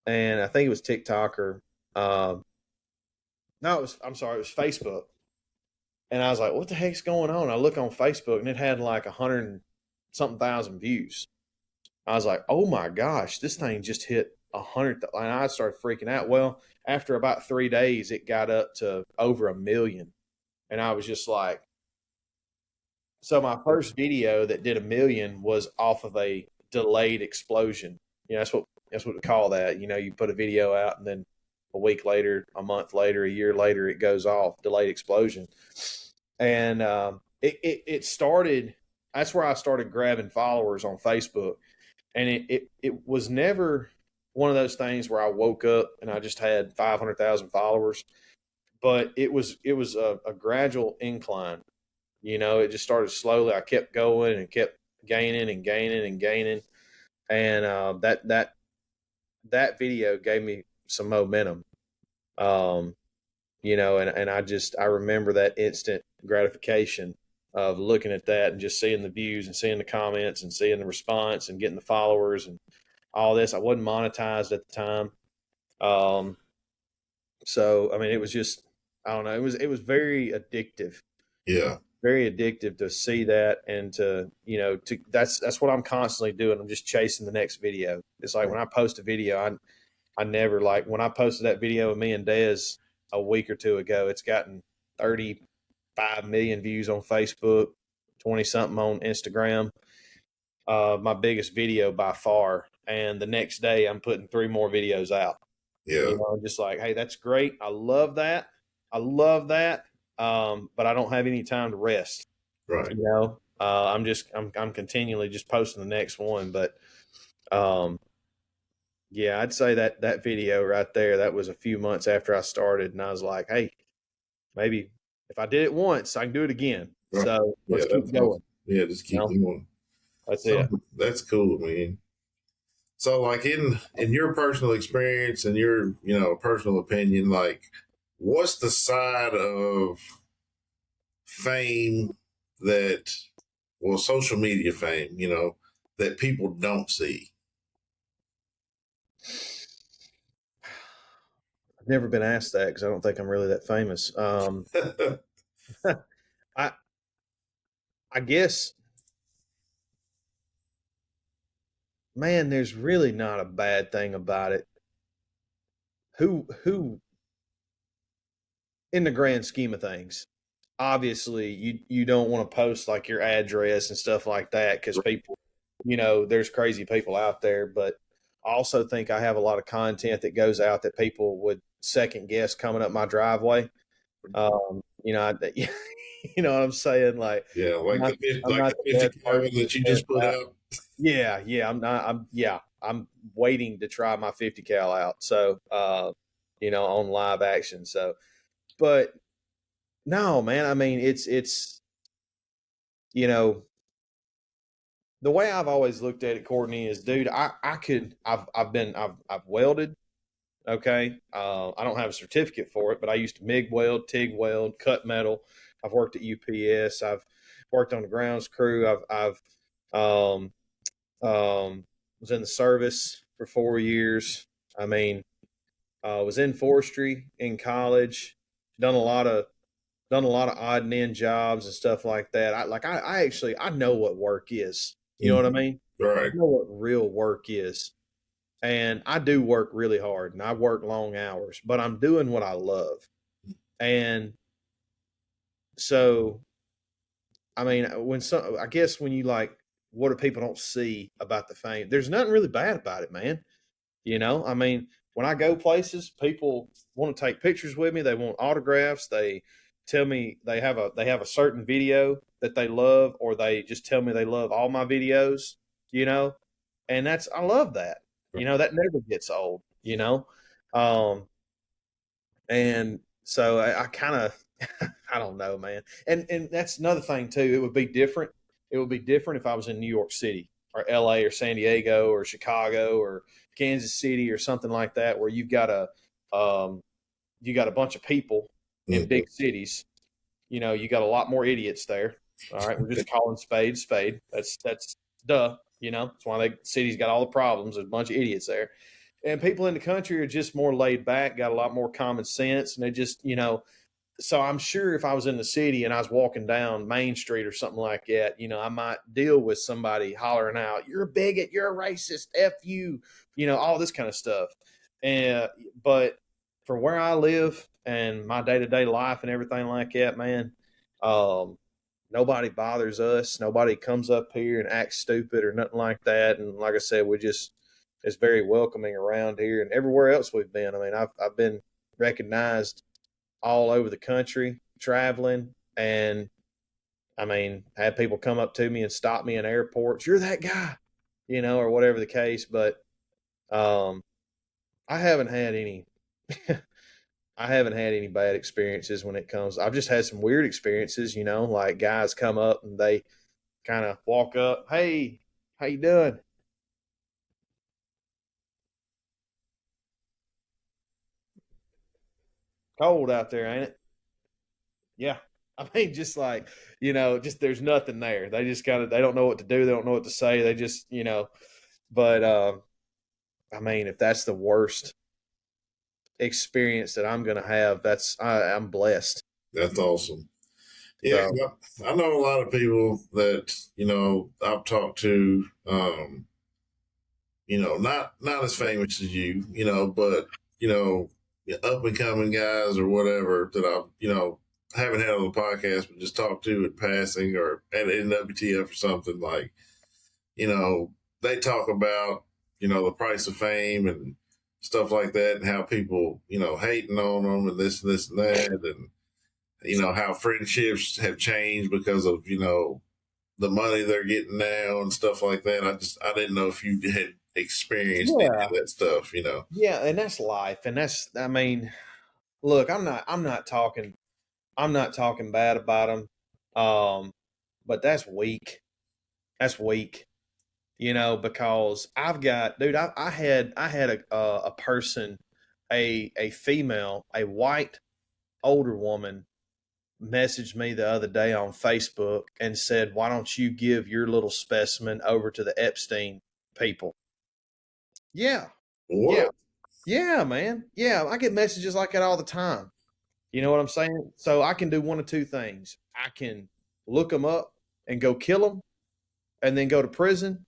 [SPEAKER 3] And I think it was TikTok or no, it was Facebook. And I was like, what the heck's going on? I look on Facebook and it had like 100-something thousand views. I was like, oh my gosh, this thing just hit 100. And I started freaking out. Well, after about 3 days, it got up to over 1 million. And I was just like, so my first video that did 1 million was off of a delayed explosion. That's what we call that. You put a video out and then a week later, a month later, a year later, it goes off, delayed explosion. And it started, that's where I started grabbing followers on Facebook. And it was never one of those things where I woke up and I just had 500,000 followers, but it was a gradual incline. It just started slowly. I kept going and kept gaining and gaining and gaining. And that video gave me some momentum. And I remember that instant gratification of looking at that and just seeing the views and seeing the comments and seeing the response and getting the followers and all this. I wasn't monetized at the time. So, I mean, it was just, I don't know. It was very addictive.
[SPEAKER 2] Yeah.
[SPEAKER 3] Very addictive to see that and that's what I'm constantly doing. I'm just chasing the next video. It's like when I post a video, I never, like when I posted that video of me and Dez a week or two ago, it's gotten 35 million views on Facebook, 20 something on Instagram. My biggest video by far. And the next day I'm putting 3 more videos out.
[SPEAKER 2] Yeah.
[SPEAKER 3] I'm just like, hey, that's great. I love that. But I don't have any time to rest.
[SPEAKER 2] Right.
[SPEAKER 3] I'm continually just posting the next one. But yeah, I'd say that video right there, that was a few months after I started, and I was like, hey, maybe if I did it once, I can do it again. Right. So let's keep going.
[SPEAKER 2] Awesome. Yeah, just keep going.
[SPEAKER 3] That's it.
[SPEAKER 2] That's cool, man. So like in your personal experience and your, personal opinion, like what's the side of fame that, well, social media fame, that people don't see?
[SPEAKER 3] I've never been asked that because I don't think I'm really that famous. I I guess, man, there's really not a bad thing about it. Who in the grand scheme of things, obviously you don't want to post like your address and stuff like that because people, there's crazy people out there. But I also think I have a lot of content that goes out that people would second guess coming up my driveway. You know what I'm saying? Like,
[SPEAKER 2] Yeah,
[SPEAKER 3] I'm not,
[SPEAKER 2] I'm
[SPEAKER 3] I'm
[SPEAKER 2] like
[SPEAKER 3] not
[SPEAKER 2] the
[SPEAKER 3] the
[SPEAKER 2] 50
[SPEAKER 3] best
[SPEAKER 2] carbon
[SPEAKER 3] person
[SPEAKER 2] that
[SPEAKER 3] to
[SPEAKER 2] you
[SPEAKER 3] test
[SPEAKER 2] just put
[SPEAKER 3] out.
[SPEAKER 2] out.
[SPEAKER 3] Yeah, I'm not. I'm waiting to try my 50 cal out. So, on live action. So, but no, man. I mean, it's you know the way I've always looked at it, Courtney, is, dude, I've welded. Okay, I don't have a certificate for it, but I used to MIG weld, TIG weld, cut metal. I've worked at UPS. I've worked on the grounds crew. I've was in the service for 4 years. I mean, was in forestry in college. Done a lot of odd and end jobs and stuff like that. I actually I know what work is. You know what I mean? I
[SPEAKER 2] Right.
[SPEAKER 3] know what real work is. And I do work really hard and I work long hours, but I'm doing what I love. And so, I mean, I guess when you like, what do people don't see about the fame? There's nothing really bad about it, man. I mean, when I go places, people want to take pictures with me. They want autographs. They tell me they have a certain video that they love, or they just tell me they love all my videos. You know, and I love that. That never gets old. Um, and so I kind of I don't know, man. And that's another thing too. It would be different. It would be different if I was in New York City or LA or San Diego or Chicago or Kansas City or something like that, where you got a bunch of people in
[SPEAKER 2] Mhm.
[SPEAKER 3] big cities. You got a lot more idiots there. All right, we're just calling spade spade. That's duh. That's why cities got all the problems. There's a bunch of idiots there, and people in the country are just more laid back, got a lot more common sense, and they just so I'm sure if I was in the city and I was walking down Main Street or something like that, I might deal with somebody hollering out, "You're a bigot, you're a racist, F you," all this kind of stuff. And but for where I live and my day to day life and everything like that, man, um, nobody bothers us. Nobody comes up here and acts stupid or nothing like that. And like I said, it's very welcoming around here and everywhere else we've been. I mean, I've been recognized all over the country traveling, and I mean, had people come up to me and stop me in airports. "You're that guy," or whatever the case. But um, I haven't had any. I haven't had any bad experiences when it comes. I've just had some weird experiences, like guys come up and they kind of walk up, "Hey, how you doing?" "Cold out there, ain't it?" "Yeah." I mean, just like, just there's nothing there. They just they don't know what to do. They don't know what to say. They just, but I mean, if that's the worst experience that I'm going to have, I'm blessed.
[SPEAKER 2] That's awesome. Yeah,
[SPEAKER 3] So,
[SPEAKER 2] 'cause I know a lot of people that I've talked to. Not as famous as but up and coming guys or whatever that haven't had on the podcast, but just talked to in passing or at NWTF or something like, you know, they talk about, the price of fame and stuff like that and how people, hating on them and this and that. And, how friendships have changed because of, the money they're getting now and stuff like that. I didn't know if you had experienced any
[SPEAKER 3] yeah,
[SPEAKER 2] of that stuff,
[SPEAKER 3] yeah, and that's life, and I mean, look, I'm not talking bad about them, but that's weak. That's weak, because dude, I had a person, a female, a white older woman messaged me the other day on Facebook and said, "Why don't you give your little specimen over to the Epstein people?" Yeah.
[SPEAKER 2] What?
[SPEAKER 3] Yeah. Yeah, man. Yeah, I get messages like that all the time. You know what I'm saying? So I can do one of two things. I can look them up and go kill them and then go to prison.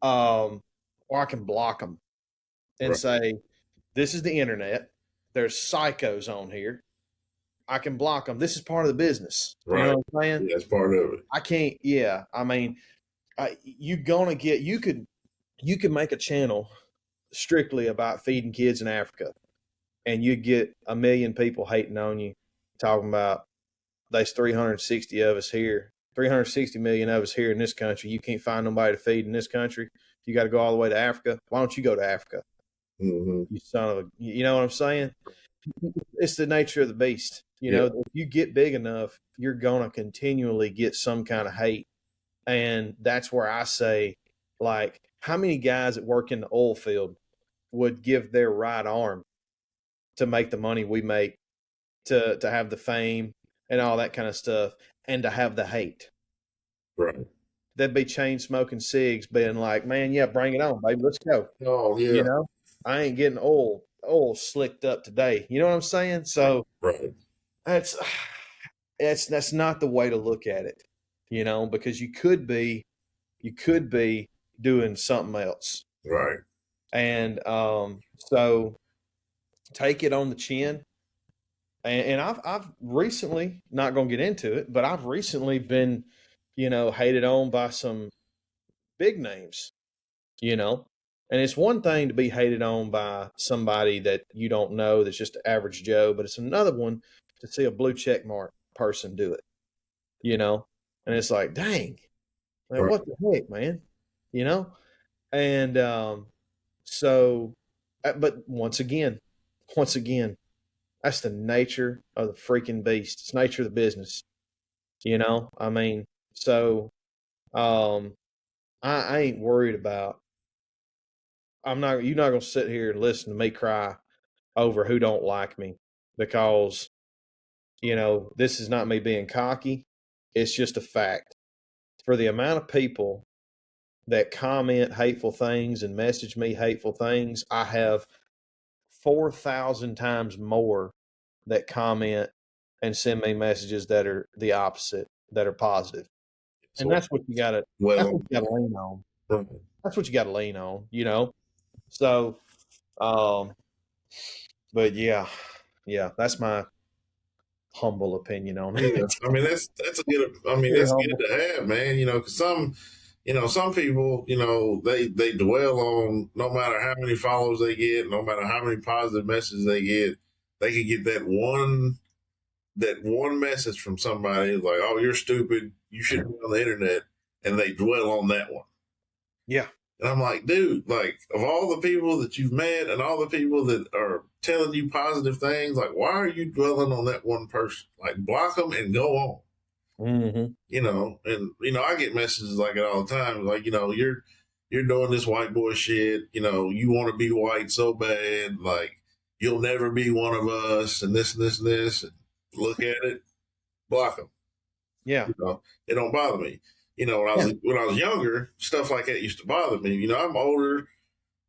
[SPEAKER 3] Or I can block them and say, "This is the internet. There's psychos on here. I can block them. This is part of the business." You know what I'm saying?
[SPEAKER 2] Yeah, that's part of it.
[SPEAKER 3] I can't. Yeah, I mean, you gonna get. You could make a channel strictly about feeding kids in Africa, and you get 1 million people hating on you, talking about there's 360 of us here, 360 million of us here in this country. You can't find nobody to feed in this country. You got to go all the way to Africa. Why don't you go to Africa?
[SPEAKER 2] Mm-hmm.
[SPEAKER 3] You son of a, you know what I'm saying? It's the nature of the beast. You know, if you get big enough, you're going to continually get some kind of hate. And that's where I say, like, how many guys that work in the oil field would give their right arm to make the money we make, to have the fame and all that kind of stuff, and to have the hate?
[SPEAKER 2] Right.
[SPEAKER 3] They'd be chain smoking cigs, being like, "Man, yeah, bring it on, baby, let's go."
[SPEAKER 2] Oh yeah.
[SPEAKER 3] You know, I ain't getting oil slicked up today. You know what I'm saying? So that's not the way to look at it. You know, because you could be doing something else.
[SPEAKER 2] Right.
[SPEAKER 3] And so take it on the chin. And I've recently, not going to get into it, but I've recently been, hated on by some big names, and it's one thing to be hated on by somebody that you don't know, that's just an average Joe, but it's another one to see a blue check mark person do it, and it's like, dang, man, what the heck, man, and so, but once again, that's the nature of the freaking beast. It's nature of the business. I mean, so I ain't worried about. You're not gonna sit here and listen to me cry over who don't like me, because this is not me being cocky. It's just a fact. For the amount of people that comment hateful things and message me hateful things, I have 4,000 times more that comment and send me messages that are the opposite, that are positive. And that's what you gotta lean on. That's what you gotta lean on, So but yeah, that's my humble opinion on it.
[SPEAKER 2] Yeah. I mean, that's a good. I mean, that's good to have, man. Because some people, they dwell on, no matter how many followers they get, no matter how many positive messages they can get that one message from somebody who's like, "Oh, you're stupid. You shouldn't be on the internet," and they dwell on that one.
[SPEAKER 3] Yeah.
[SPEAKER 2] And I'm like, dude, like, of all the people that you've met and all the people that are telling you positive things, like, why are you dwelling on that one person? Like, block them and go on.
[SPEAKER 3] Mm-hmm.
[SPEAKER 2] And I get messages like it all the time. Like, you're doing this white boy shit. You want to be white so bad. Like, you'll never be one of us, and this and this and this. And look at it, block them.
[SPEAKER 3] Yeah.
[SPEAKER 2] It don't bother me. When I was younger, stuff like that used to bother me. I'm older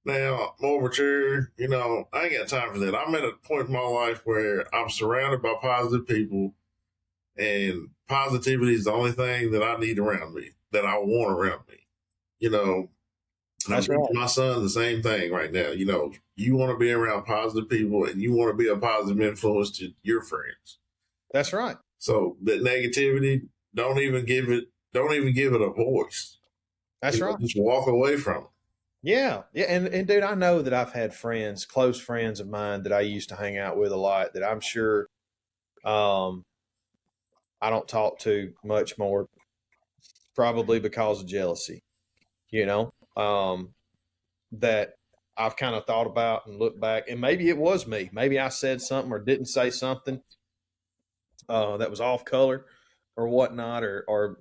[SPEAKER 2] now, more mature. I ain't got time for that. I'm at a point in my life where I'm surrounded by positive people, and positivity is the only thing that I need around me, that I want around me. And
[SPEAKER 3] That's
[SPEAKER 2] I'm
[SPEAKER 3] right.
[SPEAKER 2] teaching my son the same thing right now. You want to be around positive people, and you want to be a positive influence to your friends.
[SPEAKER 3] That's right.
[SPEAKER 2] So that negativity, don't even give it a voice.
[SPEAKER 3] That's right.
[SPEAKER 2] Just walk away from it.
[SPEAKER 3] Yeah. Yeah. And dude, I know that I've had friends, close friends of mine that I used to hang out with a lot, that I'm sure I don't talk to much more, probably because of jealousy, that I've kind of thought about and looked back, and maybe it was me. Maybe I said something or didn't say something that was off color or whatnot, or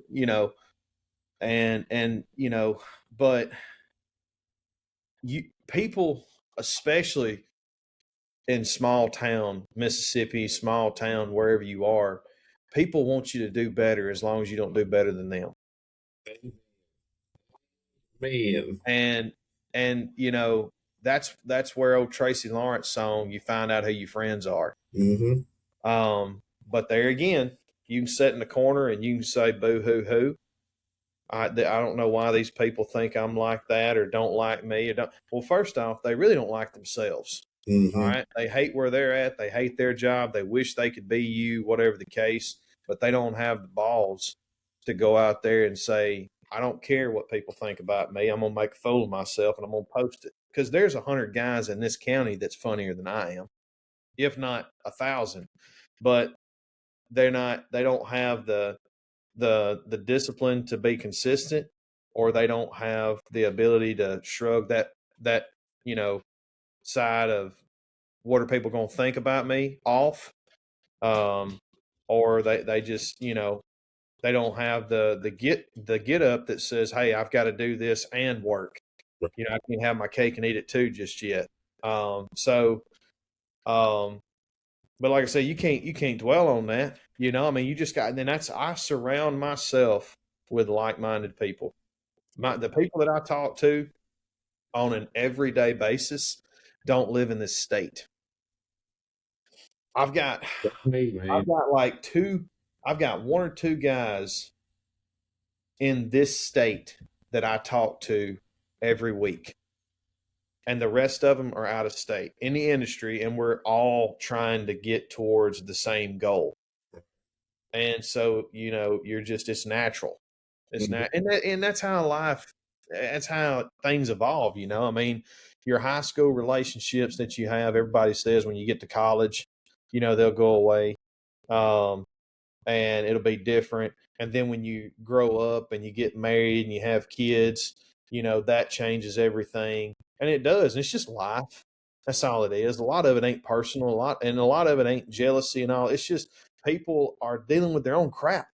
[SPEAKER 3] but people, especially in small town Mississippi, small town wherever you are, people want you to do better as long as you don't do better than them.
[SPEAKER 2] Man.
[SPEAKER 3] And you know, that's where old Tracy Lawrence song, you find out who your friends are.
[SPEAKER 2] Mm-hmm.
[SPEAKER 3] But there again, you can sit in the corner and you can say boo hoo hoo. I don't know why these people think I'm like that or don't like me. Or don't. Well, first off, they really don't like themselves.
[SPEAKER 2] Mm-hmm.
[SPEAKER 3] All right. They hate where they're at. They hate their job. They wish they could be you, whatever the case, but they don't have the balls to go out there and say, I don't care what people think about me. I'm going to make a fool of myself and I'm going to post it. Because there's 100 guys in this county that's funnier than I am, if not 1,000. But they don't have the discipline to be consistent, or they don't have the ability to shrug that side of what are people going to think about me off, or they just they don't have the get up that says, hey, I've got to do this and work. I can't have my cake and eat it too just yet. But like I say, you can't dwell on that. I mean, you just got, and then I surround myself with like-minded people. The people that I talk to on an everyday basis don't live in this state. I've got one or two guys in this state that I talk to every week. And the rest of them are out of state in the industry, and we're all trying to get towards the same goal. And so, it's natural. It's not, and that's how that's how things evolve. I mean, your high school relationships that you have, everybody says when you get to college, they'll go away, and it'll be different. And then when you grow up and you get married and you have kids, that changes everything. And it does. And it's just life. That's all it is. A lot of it ain't personal, a lot of it ain't jealousy and all. It's just people are dealing with their own crap.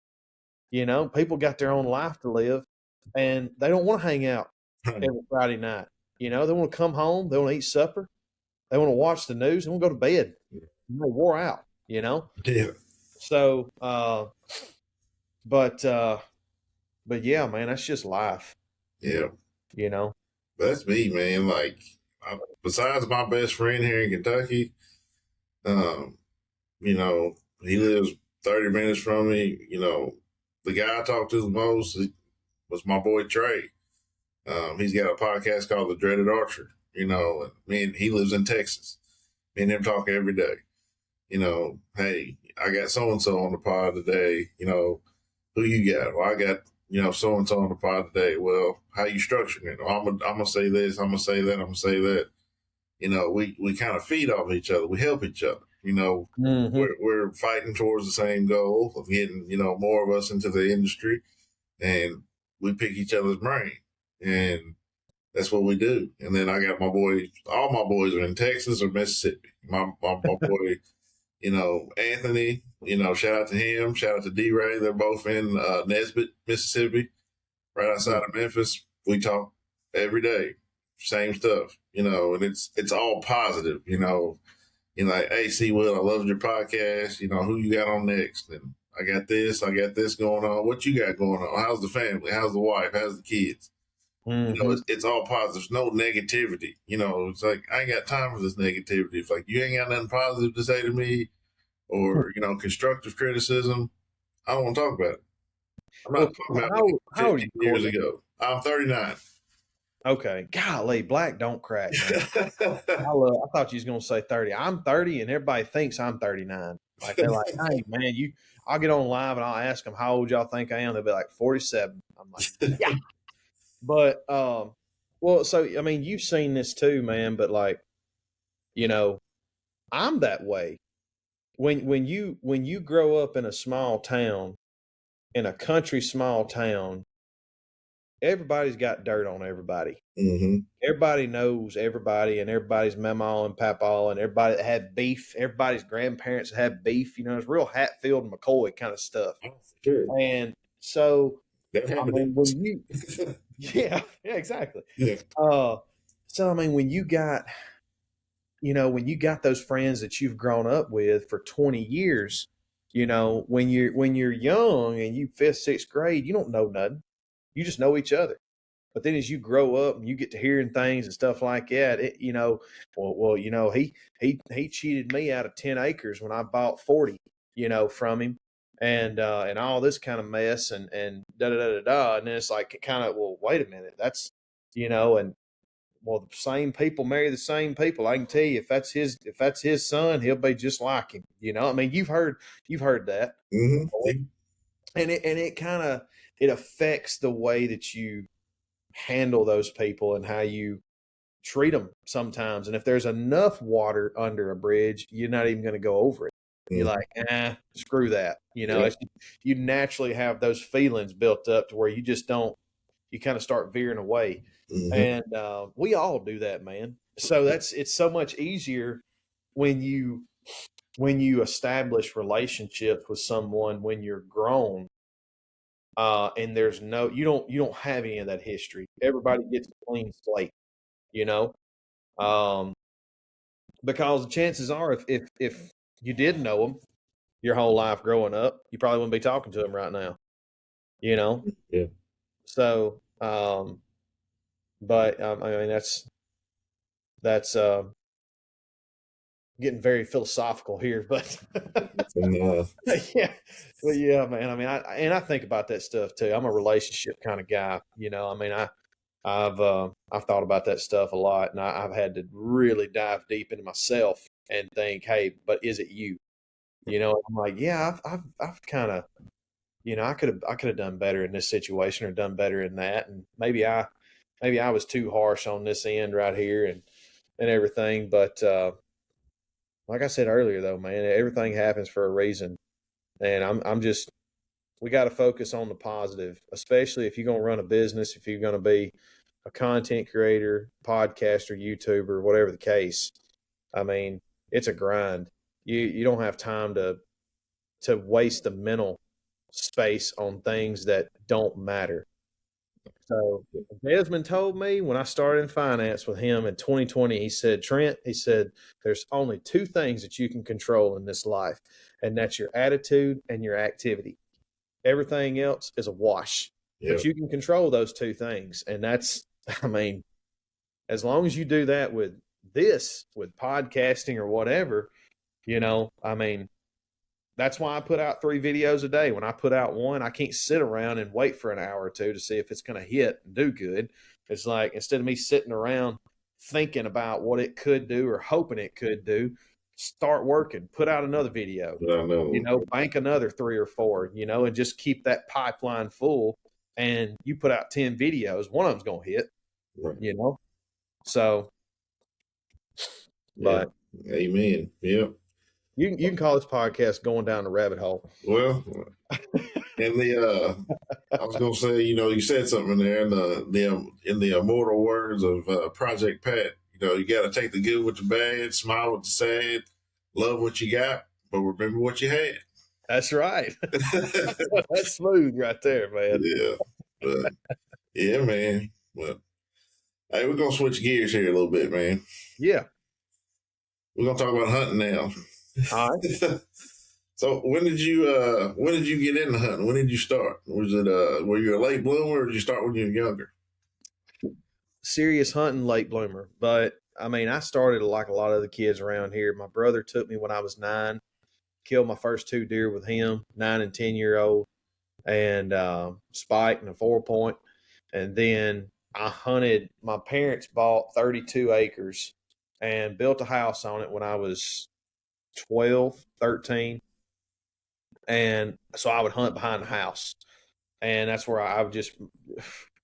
[SPEAKER 3] People got their own life to live, and they don't want to hang out every Friday night. They want to come home. They want to eat supper. They want to watch the news. They want to go to bed. They wore out, Yeah. So, but yeah, man, that's just life.
[SPEAKER 2] Yeah.
[SPEAKER 3] That's
[SPEAKER 2] me, man. Like, besides my best friend here in Kentucky, he lives 30 minutes from me. The guy I talked to the most was my boy Trey. He's got a podcast called The Dreaded Archer, and he lives in Texas. Me and him talk every day. Hey, I got so-and-so on the pod today. Who you got? Well, I got, so-and-so on the pod today. Well, how you structuring it? Well, I'm going to say this. I'm going to say that. I'm going to say that. We kind of feed off each other. We help each other.
[SPEAKER 3] Mm-hmm.
[SPEAKER 2] We're fighting towards the same goal of getting, more of us into the industry, and we pick each other's brain, and that's what we do. And then I got my boys, all my boys are in Texas or Mississippi. My boy, Anthony, shout out to him, shout out to D-Ray. They're both in Nesbitt, Mississippi, right outside of Memphis. We talk every day, same stuff, and it's all positive, like, hey, C. Will, I loved your podcast. Who you got on next? And I got this going on. What you got going on? How's the family? How's the wife? How's the kids?
[SPEAKER 3] Mm-hmm.
[SPEAKER 2] It's all positive. There's no negativity. It's like, I ain't got time for this negativity. It's like, you ain't got nothing positive to say to me or, constructive criticism. I don't want to talk about it. I'm not talking about 15 years ago. I'm 39.
[SPEAKER 3] Okay. Golly, black don't crack, man. I thought you was going to say 30. I'm 30, and everybody thinks I'm 39. Like, they're like, hey, man, I'll get on live, and I'll ask them, how old y'all think I am? They'll be like, 47. I'm like, yeah. But, well, so, I mean, you've seen this too, man, but like, I'm that way. When you grow up in a small town, in a country small town, everybody's got dirt on everybody.
[SPEAKER 2] Mm-hmm.
[SPEAKER 3] Everybody knows everybody, and everybody's mama and papa, and everybody that had beef, everybody's grandparents had beef. It's real Hatfield and McCoy kind of stuff.
[SPEAKER 2] Sure.
[SPEAKER 3] And so, I mean, when you, yeah, exactly.
[SPEAKER 2] Yeah.
[SPEAKER 3] So, I mean, when you got when you got those friends that you've grown up with for 20 years, when you're young and you fifth, sixth grade, you don't know nothing. You just know each other. But then as you grow up and you get to hearing things and stuff like that, he cheated me out of 10 acres when I bought 40, from him, and all this kind of mess and da da da da da. And then it's like kind of, well, wait a minute, that's, and well, the same people marry the same people. I can tell you, if that's his son, he'll be just like him. I mean, you've heard that,
[SPEAKER 2] Mm-hmm.
[SPEAKER 3] and it kind of it affects the way that you handle those people and how you treat them sometimes. And if there's enough water under a bridge, you're not even going to go over it. You're like, screw that. You naturally have those feelings built up to where you just don't, you kind of start veering away. Mm-hmm. And we all do that, man. So it's so much easier when you establish relationships with someone when you're grown. And there's you don't have any of that history. Everybody gets a clean slate, because the chances are if you did know them your whole life growing up, you probably wouldn't be talking to them right now,
[SPEAKER 2] Yeah.
[SPEAKER 3] So, but I mean, that's getting very philosophical here, but yeah, man. I mean, I think about that stuff too. I'm a relationship kind of guy, I mean, I've thought about that stuff a lot, and I've had to really dive deep into myself and think, hey, but is it you? I'm like, yeah, I've kind of, I could have done better in this situation or done better in that, and maybe I was too harsh on this end right here and everything, but like I said earlier, though, man, everything happens for a reason, and I'm just, we got to focus on the positive, especially if you're going to run a business, if you're going to be a content creator, podcaster, YouTuber, whatever the case. I mean, it's a grind. You don't have time to waste the mental space on things that don't matter. So Desmond told me when I started in finance with him in 2020, he said, Trent, there's only two things that you can control in this life, and that's your attitude and your activity. Everything else is a wash. Yep. But you can control those two things. And that's, I mean, as long as you do that with podcasting or whatever, I mean, that's why I put out 3 videos a day. When I put out one, I can't sit around and wait for an hour or two to see if it's going to hit and do good. It's like, instead of me sitting around thinking about what it could do or hoping it could do, start working, put out another video, bank another 3 or 4, and just keep that pipeline full. And you put out 10 videos, one of them's going to hit, right. So, but
[SPEAKER 2] amen. Yep.
[SPEAKER 3] You can call this podcast "Going Down the Rabbit Hole."
[SPEAKER 2] Well, and I was gonna say, you said something in there in the immortal words of Project Pat. You got to take the good with the bad, smile with the sad, love what you got, but remember what you had.
[SPEAKER 3] That's right. That's smooth right there, man.
[SPEAKER 2] Yeah, but, yeah, man. Well, hey, we're gonna switch gears here a little bit, man.
[SPEAKER 3] Yeah,
[SPEAKER 2] we're gonna talk about hunting now.
[SPEAKER 3] All right.
[SPEAKER 2] So when did you get into hunting? When did you start? Was it were you a late bloomer, or did you start when you were younger?
[SPEAKER 3] Serious hunting, late bloomer. But I mean, I started like a lot of the kids around here. My brother took me when I was 9, killed my first 2 deer with him, 9 and 10-year-old, and spike and a 4-point. And then I hunted. My parents bought 32 acres and built a house on it when I was 12, 13. And so I would hunt behind the house, and that's where I would just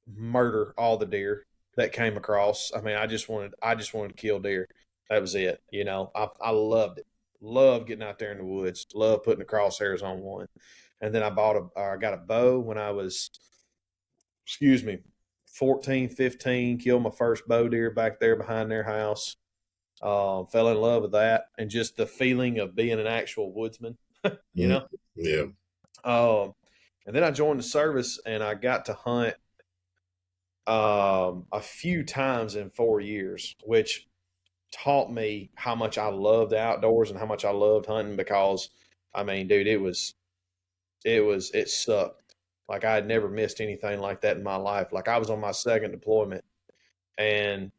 [SPEAKER 3] murder all the deer that came across. I mean, I just wanted to kill deer. That was it. I loved it. Loved getting out there in the woods. Loved putting the crosshairs on one. And then I got a bow when I was, 14, 15, killed my first bow deer back there behind their house. Fell in love with that, and just the feeling of being an actual woodsman,
[SPEAKER 2] Yeah.
[SPEAKER 3] And then I joined the service, and I got to hunt a few times in 4 years, which taught me how much I loved the outdoors and how much I loved hunting because, I mean, dude, it sucked. Like I had never missed anything like that in my life. Like I was on my second deployment and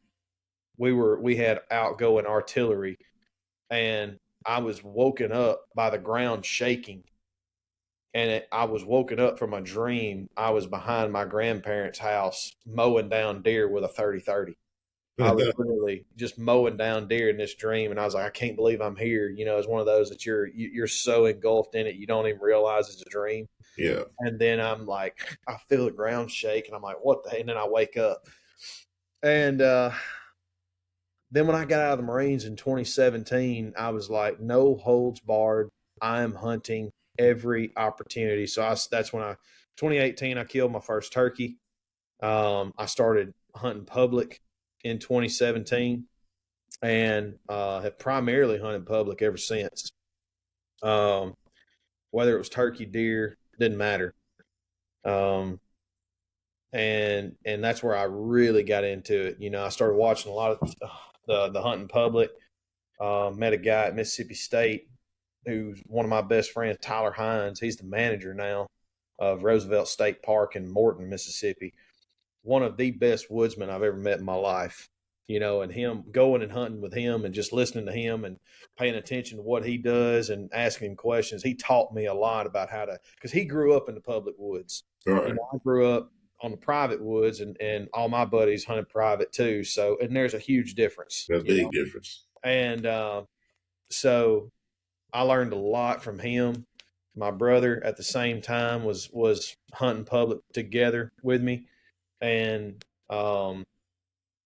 [SPEAKER 3] we had outgoing artillery and I was woken up by the ground shaking. And I was woken up from a dream. I was behind my grandparents' house mowing down deer with a 30-30. I was literally just mowing down deer in this dream, and I was like, I can't believe I'm here. You know, it's one of those that you're so engulfed in it, you don't even realize it's a dream.
[SPEAKER 2] Yeah.
[SPEAKER 3] And then I'm like, I feel the ground shake, and I'm like, what the? And then I wake up, and then when I got out of the Marines in 2017, I was like, no holds barred. I am hunting every opportunity. So that's when 2018, I killed my first turkey. I started hunting public in 2017 and have primarily hunted public ever since. Whether it was turkey, deer, didn't matter. And that's where I really got into it. You know, I started watching a lot of the hunting public. Met a guy at Mississippi State who's one of my best friends, Tyler Hines. He's the manager now of Roosevelt State Park in Morton, Mississippi. One of the best woodsmen I've ever met in my life. You know, and him going and hunting with him and just listening to him and paying attention to what he does and asking him questions. He taught me a lot about how to, because he grew up in the public woods.
[SPEAKER 2] Right.
[SPEAKER 3] You know, I grew up on the private woods and all my buddies hunted private too. So, and there's a huge difference.
[SPEAKER 2] That's a big difference.
[SPEAKER 3] And so I learned a lot from him. My brother at the same time was hunting public together with me. And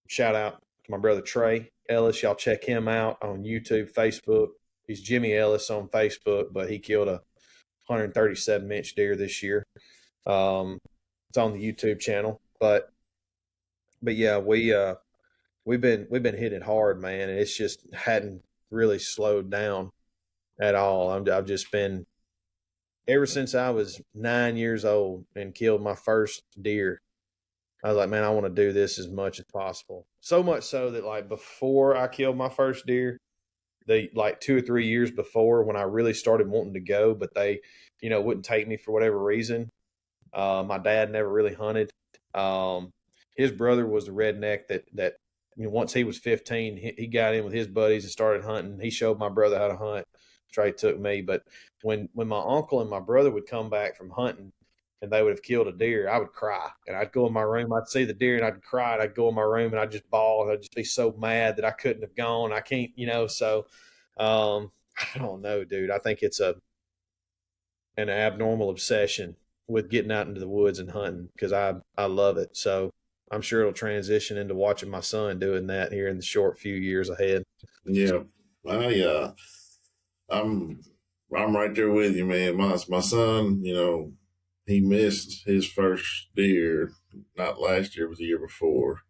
[SPEAKER 3] shout out to my brother Trent Ellis. Y'all check him out on YouTube, Facebook. He's Jimmy Ellis on Facebook, but he killed a 137-inch deer this year. It's on the YouTube channel. But yeah, we've been hitting it hard, man, and it's just hadn't really slowed down at all. I've just been, ever since I was 9 years old and killed my first deer, I was like, man, I want to do this as much as possible. So much so that like before I killed my first deer, like 2 or 3 years before when I really started wanting to go, but they, you know, wouldn't take me for whatever reason. My dad never really hunted. His brother was the redneck that you know, once he was 15, he got in with his buddies and started hunting. He showed my brother how to hunt. Trey took me. But when my uncle and my brother would come back from hunting and they would have killed a deer, I would cry. And I'd go in my room, I'd see the deer and I'd cry. And I'd go in my room and I'd just bawl. And I'd just be so mad that I couldn't have gone. I can't, you know, so I don't know, dude. I think it's an abnormal obsession with getting out into the woods and hunting because I love it. So I'm sure it'll transition into watching my son doing that here in the short few years ahead.
[SPEAKER 2] Yeah. I'm right there with you, man. My son, you know, he missed his first deer, not last year, it was the year before.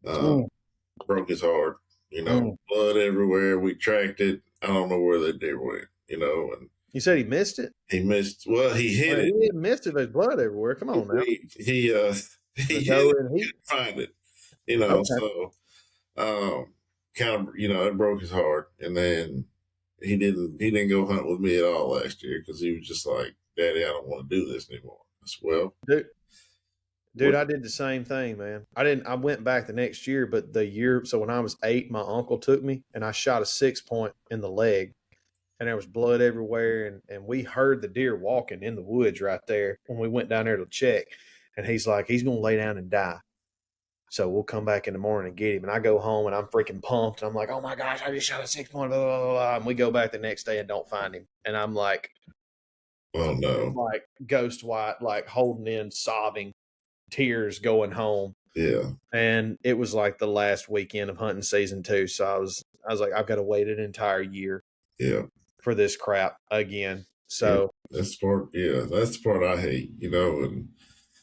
[SPEAKER 2] Broke his heart, you know, blood everywhere. We tracked it. I don't know where the deer went, you know. And
[SPEAKER 3] you said he missed it?
[SPEAKER 2] He missed, well, he hit it.
[SPEAKER 3] He missed it, there's blood everywhere. Come on now.
[SPEAKER 2] He didn't find it, you know, okay. So kind of, you know, it broke his heart. And then he didn't go hunt with me at all last year because he was just like, Daddy, I don't want to do this anymore. I said, well,
[SPEAKER 3] dude, I did the same thing, man. I went back the next year, but the year, so when I was 8, my uncle took me and I shot a 6-point in the leg and there was blood everywhere. And we heard the deer walking in the woods right there when we went down there to check. And he's like, he's going to lay down and die. So we'll come back in the morning and get him. And I go home and I'm freaking pumped. And I'm like, oh my gosh, I just shot a 6-point, blah, blah, blah, blah. And we go back the next day and don't find him. And I'm like,
[SPEAKER 2] oh no,
[SPEAKER 3] like ghost white, like holding in, sobbing, tears going home.
[SPEAKER 2] Yeah.
[SPEAKER 3] And it was like the last weekend of hunting season 2. So I was like, I've got to wait an entire year.
[SPEAKER 2] Yeah.
[SPEAKER 3] For this crap again. So
[SPEAKER 2] that's the part I hate, you know. And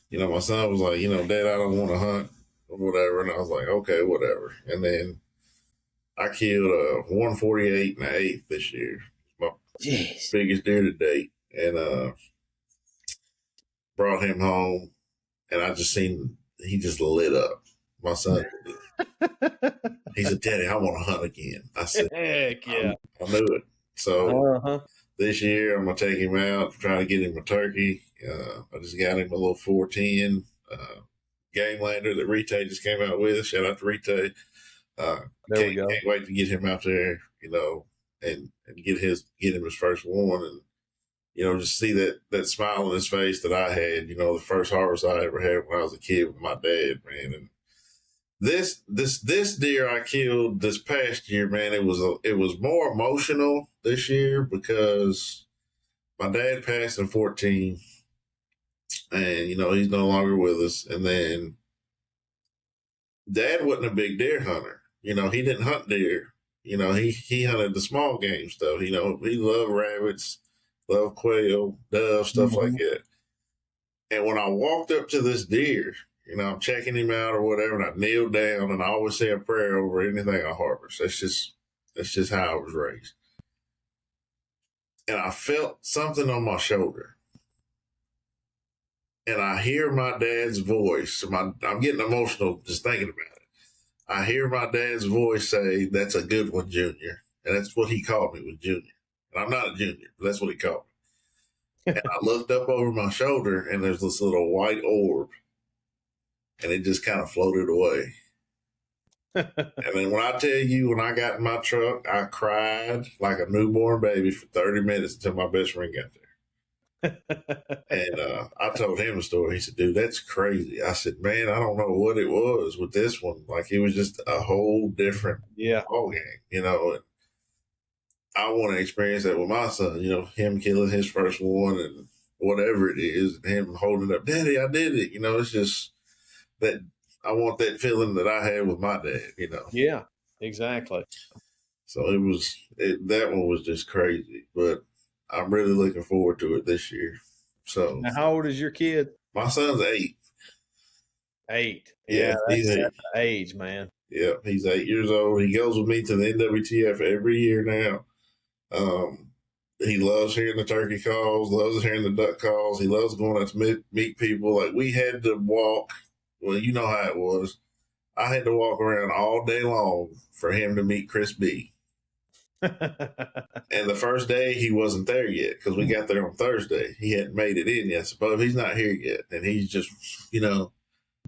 [SPEAKER 2] you know, my son was like, you know, Dad, I don't want to hunt or whatever. And I was like, okay, whatever. And then I killed a 148 and an 8 this year. My biggest deer to date. And brought him home and I just seen he just lit up. My son He said, Daddy, I want to hunt again. I said,
[SPEAKER 3] Heck yeah.
[SPEAKER 2] I knew it. So
[SPEAKER 3] Uh-huh.
[SPEAKER 2] this year I'm going to take him out, try to get him a turkey. I just got him a little 410 game lander that Rite just came out with. Shout out to Rite.
[SPEAKER 3] There we go.
[SPEAKER 2] Can't wait to get him out there, and get him his first one, and just see that smile on his face that I had, the first harvest I ever had when I was a kid with my dad, man. And this deer I killed this past year, man, it was more emotional this year because my dad passed in 2014, and he's no longer with us. And then Dad wasn't a big deer hunter. He didn't hunt deer. He hunted the small game stuff. He loved rabbits, loved quail, dove, stuff like that. And when I walked up to this deer, I'm checking him out or whatever, and I kneeled down, and I always say a prayer over anything I harvest. That's just how I was raised. And I felt something on my shoulder. And I hear my dad's voice. I'm getting emotional just thinking about it. I hear my dad's voice say, "That's a good one, Junior." And that's what he called me, was Junior. And I'm not a junior, but that's what he called me. And I looked up over my shoulder, and there's this little white orb. And it just kind of floated away. And then when I tell you, when I got in my truck, I cried like a newborn baby for 30 minutes until my best friend got there. And I told him the story. He said, "Dude, that's crazy." I said, "Man, I don't know what it was with this one. Like, it was just a whole different ball game, And I want to experience that with my son, him killing his first one and whatever it is, and him holding up, "Daddy, I did it." It's just that I want that feeling that I had with my dad,
[SPEAKER 3] Yeah, exactly.
[SPEAKER 2] So that one was just crazy, but I'm really looking forward to it this year. So,
[SPEAKER 3] now, how old is your kid?
[SPEAKER 2] My son's 8.
[SPEAKER 3] 8.
[SPEAKER 2] Yeah,
[SPEAKER 3] that's the age, man.
[SPEAKER 2] Yeah, he's 8 years old. He goes with me to the NWTF every year now. He loves hearing the turkey calls, loves hearing the duck calls. He loves going out to meet people. Like, we had to walk. Well, you know how it was. I had to walk around all day long for him to meet Chris B. And the first day he wasn't there yet because we got there on Thursday. He hadn't made it in yet. So he's not here yet. And he's just,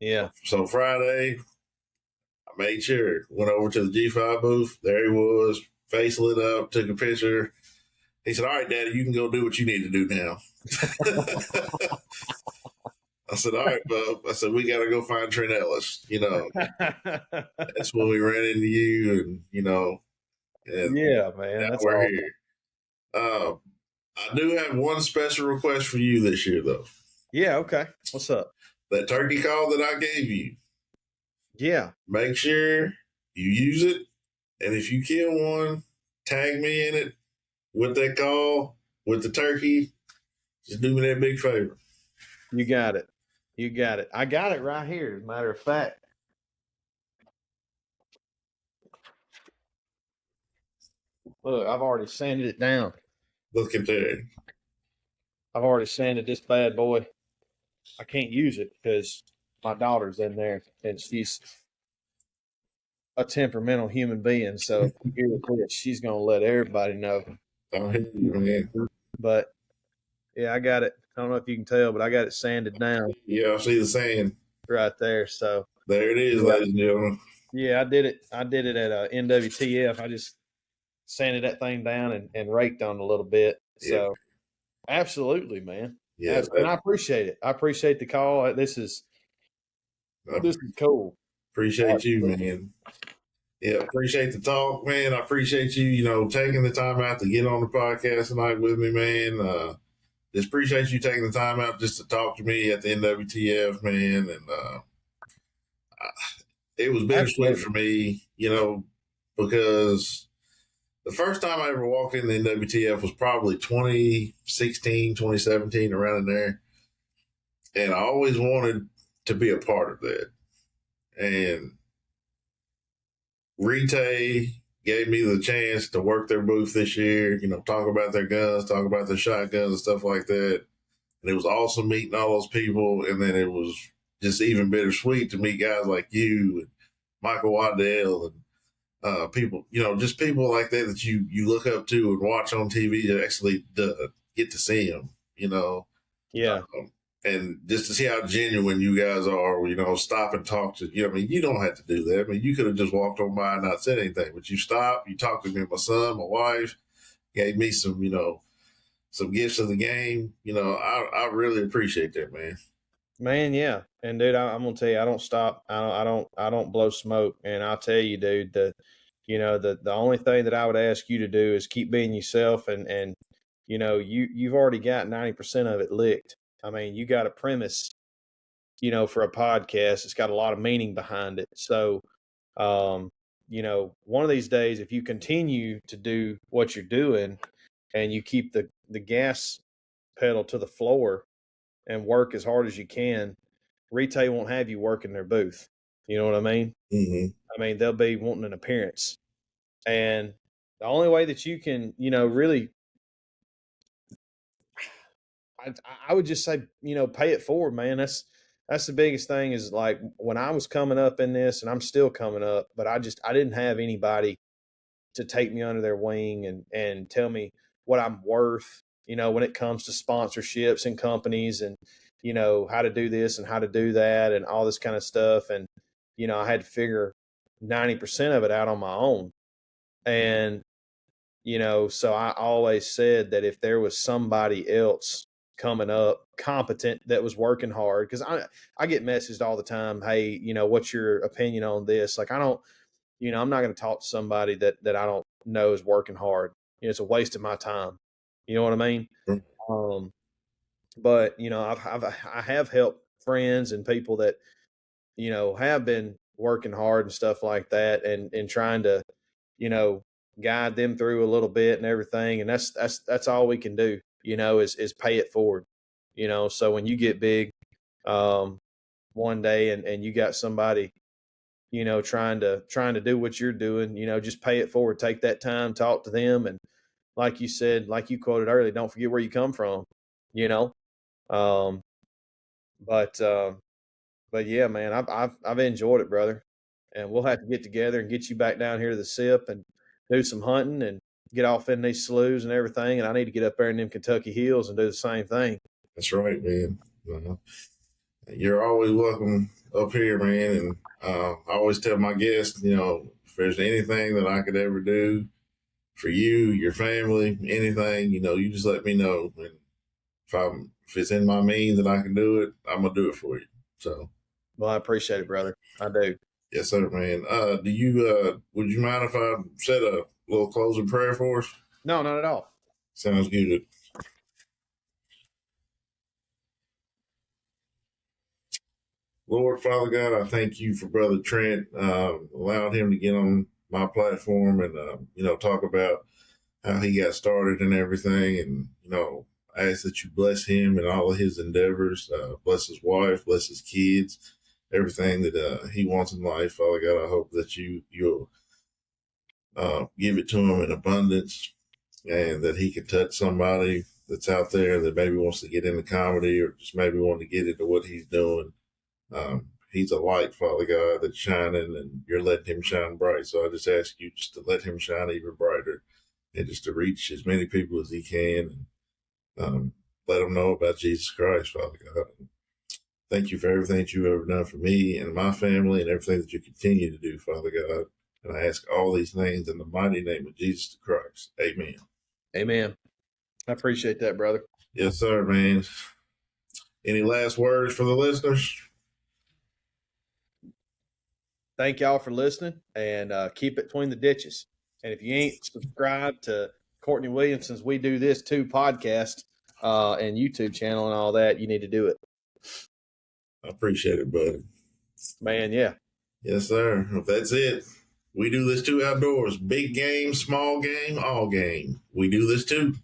[SPEAKER 3] Yeah.
[SPEAKER 2] So Friday, I made sure, went over to the G5 booth. There he was, face lit up, took a picture. He said, "All right, Daddy, you can go do what you need to do now." I said, "All right, bub." I said, "We got to go find Trent Ellis." That's when we ran into you, and
[SPEAKER 3] yeah, man, that's
[SPEAKER 2] we're
[SPEAKER 3] awesome.
[SPEAKER 2] here. I do have one special request for you this year, though.
[SPEAKER 3] Yeah, okay. What's up?
[SPEAKER 2] That turkey call that I gave you.
[SPEAKER 3] Yeah.
[SPEAKER 2] Make sure you use it, and if you kill one, tag me in it with that call, with the turkey. Just do me that big favor.
[SPEAKER 3] You got it. You got it. I got it right here, as a matter of fact. Look, I've already sanded it down.
[SPEAKER 2] Look at that.
[SPEAKER 3] I've already sanded this bad boy. I can't use it because my daughter's in there, and she's a temperamental human being. So if you hear this, she's going to let everybody know.
[SPEAKER 2] I hear you, man.
[SPEAKER 3] But, yeah, I got it. I don't know if you can tell, but I got it sanded down.
[SPEAKER 2] Yeah, I see the sand
[SPEAKER 3] right there. So
[SPEAKER 2] there it is, ladies and gentlemen.
[SPEAKER 3] Yeah, I did it. I did it at NWTF. I just sanded that thing down and raked on it a little bit. So, absolutely, man.
[SPEAKER 2] Yeah,
[SPEAKER 3] and I appreciate it. I appreciate the call. This is cool.
[SPEAKER 2] Appreciate you, man. Yeah, appreciate the talk, man. I appreciate you, taking the time out to get on the podcast tonight with me, man. Just appreciate you taking the time out just to talk to me at the NWTF, man. And it was bittersweet for me, because the first time I ever walked in the NWTF was probably 2016, 2017, around in there. And I always wanted to be a part of that. And Rite gave me the chance to work their booth this year, talk about their guns, talk about their shotguns and stuff like that. And it was awesome meeting all those people. And then it was just even bittersweet to meet guys like you and Michael Waddell and people, just people like that you look up to and watch on TV to actually get to see them,
[SPEAKER 3] Yeah.
[SPEAKER 2] And just to see how genuine you guys are, stop and talk to you. I mean, you don't have to do that. I mean, you could have just walked on by and not said anything, but you stopped, you talked to me, my son, my wife, gave me some, some gifts of the game. I really appreciate that, man.
[SPEAKER 3] Man, yeah. And dude, I'm gonna tell you, I don't stop. I don't blow smoke. And I'll tell you, dude, the only thing that I would ask you to do is keep being yourself, and you've already got 90% of it licked. I mean, you got a premise, for a podcast. It's got a lot of meaning behind it. So, one of these days, if you continue to do what you're doing and you keep the gas pedal to the floor and work as hard as you can, retail won't have you work in their booth. You know what I mean?
[SPEAKER 2] Mm-hmm.
[SPEAKER 3] I mean, they'll be wanting an appearance. And the only way that you can, really, I would just say, pay it forward, man. That's the biggest thing is like when I was coming up in this, and I'm still coming up, but I didn't have anybody to take me under their wing and tell me what I'm worth, when it comes to sponsorships and companies and, how to do this and how to do that and all this kind of stuff. And, I had to figure 90% of it out on my own. And, so I always said that if there was somebody else coming up competent that was working hard, because I get messaged all the time, hey, what's your opinion on this? Like, I don't, I'm not going to talk to somebody that I don't know is working hard. It's a waste of my time. You know what I mean?
[SPEAKER 2] Mm-hmm.
[SPEAKER 3] But I have helped friends and people that, have been working hard and stuff like that and trying to, guide them through a little bit and everything. And that's all we can do, is pay it forward, so when you get big, one day and you got somebody, trying to do what you're doing, just pay it forward, take that time, talk to them. And like you said, like you quoted earlier, don't forget where you come from, but yeah, man, I've enjoyed it, brother. And we'll have to get together and get you back down here to the SIP and do some hunting and get off in these sloughs and everything. And I need to get up there in them Kentucky hills and do the same thing.
[SPEAKER 2] That's right, man. You're always welcome up here, man. And I always tell my guests, if there's anything that I could ever do for you, your family, anything, you just let me know. And if it's in my means that I can do it, I'm gonna do it for you. So,
[SPEAKER 3] well, I appreciate it, brother. I do.
[SPEAKER 2] Yes, sir, man. Would you mind if I said a little closing prayer for us?
[SPEAKER 3] No, not at all.
[SPEAKER 2] Sounds good. Lord, Father God, I thank you for Brother Trent, allowing him to get on my platform and, talk about how he got started and everything. And, I ask that you bless him and all of his endeavors, bless his wife, bless his kids, everything that he wants in life. Father God, I hope that you'll give it to him in abundance and that he can touch somebody that's out there that maybe wants to get into comedy or just maybe want to get into what he's doing. He's a light, Father God, that's shining, and you're letting him shine bright. So I just ask you just to let him shine even brighter and just to reach as many people as he can and let them know about Jesus Christ, Father God. And thank you for everything that you've ever done for me and my family and everything that you continue to do, Father God. And I ask all these things in the mighty name of Jesus Christ. Amen.
[SPEAKER 3] Amen. I appreciate that, brother.
[SPEAKER 2] Yes, sir, man. Any last words for the listeners?
[SPEAKER 3] Thank y'all for listening, and keep it between the ditches. And if you ain't subscribed to Courtney Williamson's We Do This Too podcast and YouTube channel and all that, you need to do it.
[SPEAKER 2] I appreciate it, buddy.
[SPEAKER 3] Man, yeah.
[SPEAKER 2] Yes, sir. If that's it, we do this too outdoors. Big game, small game, all game. We do this too.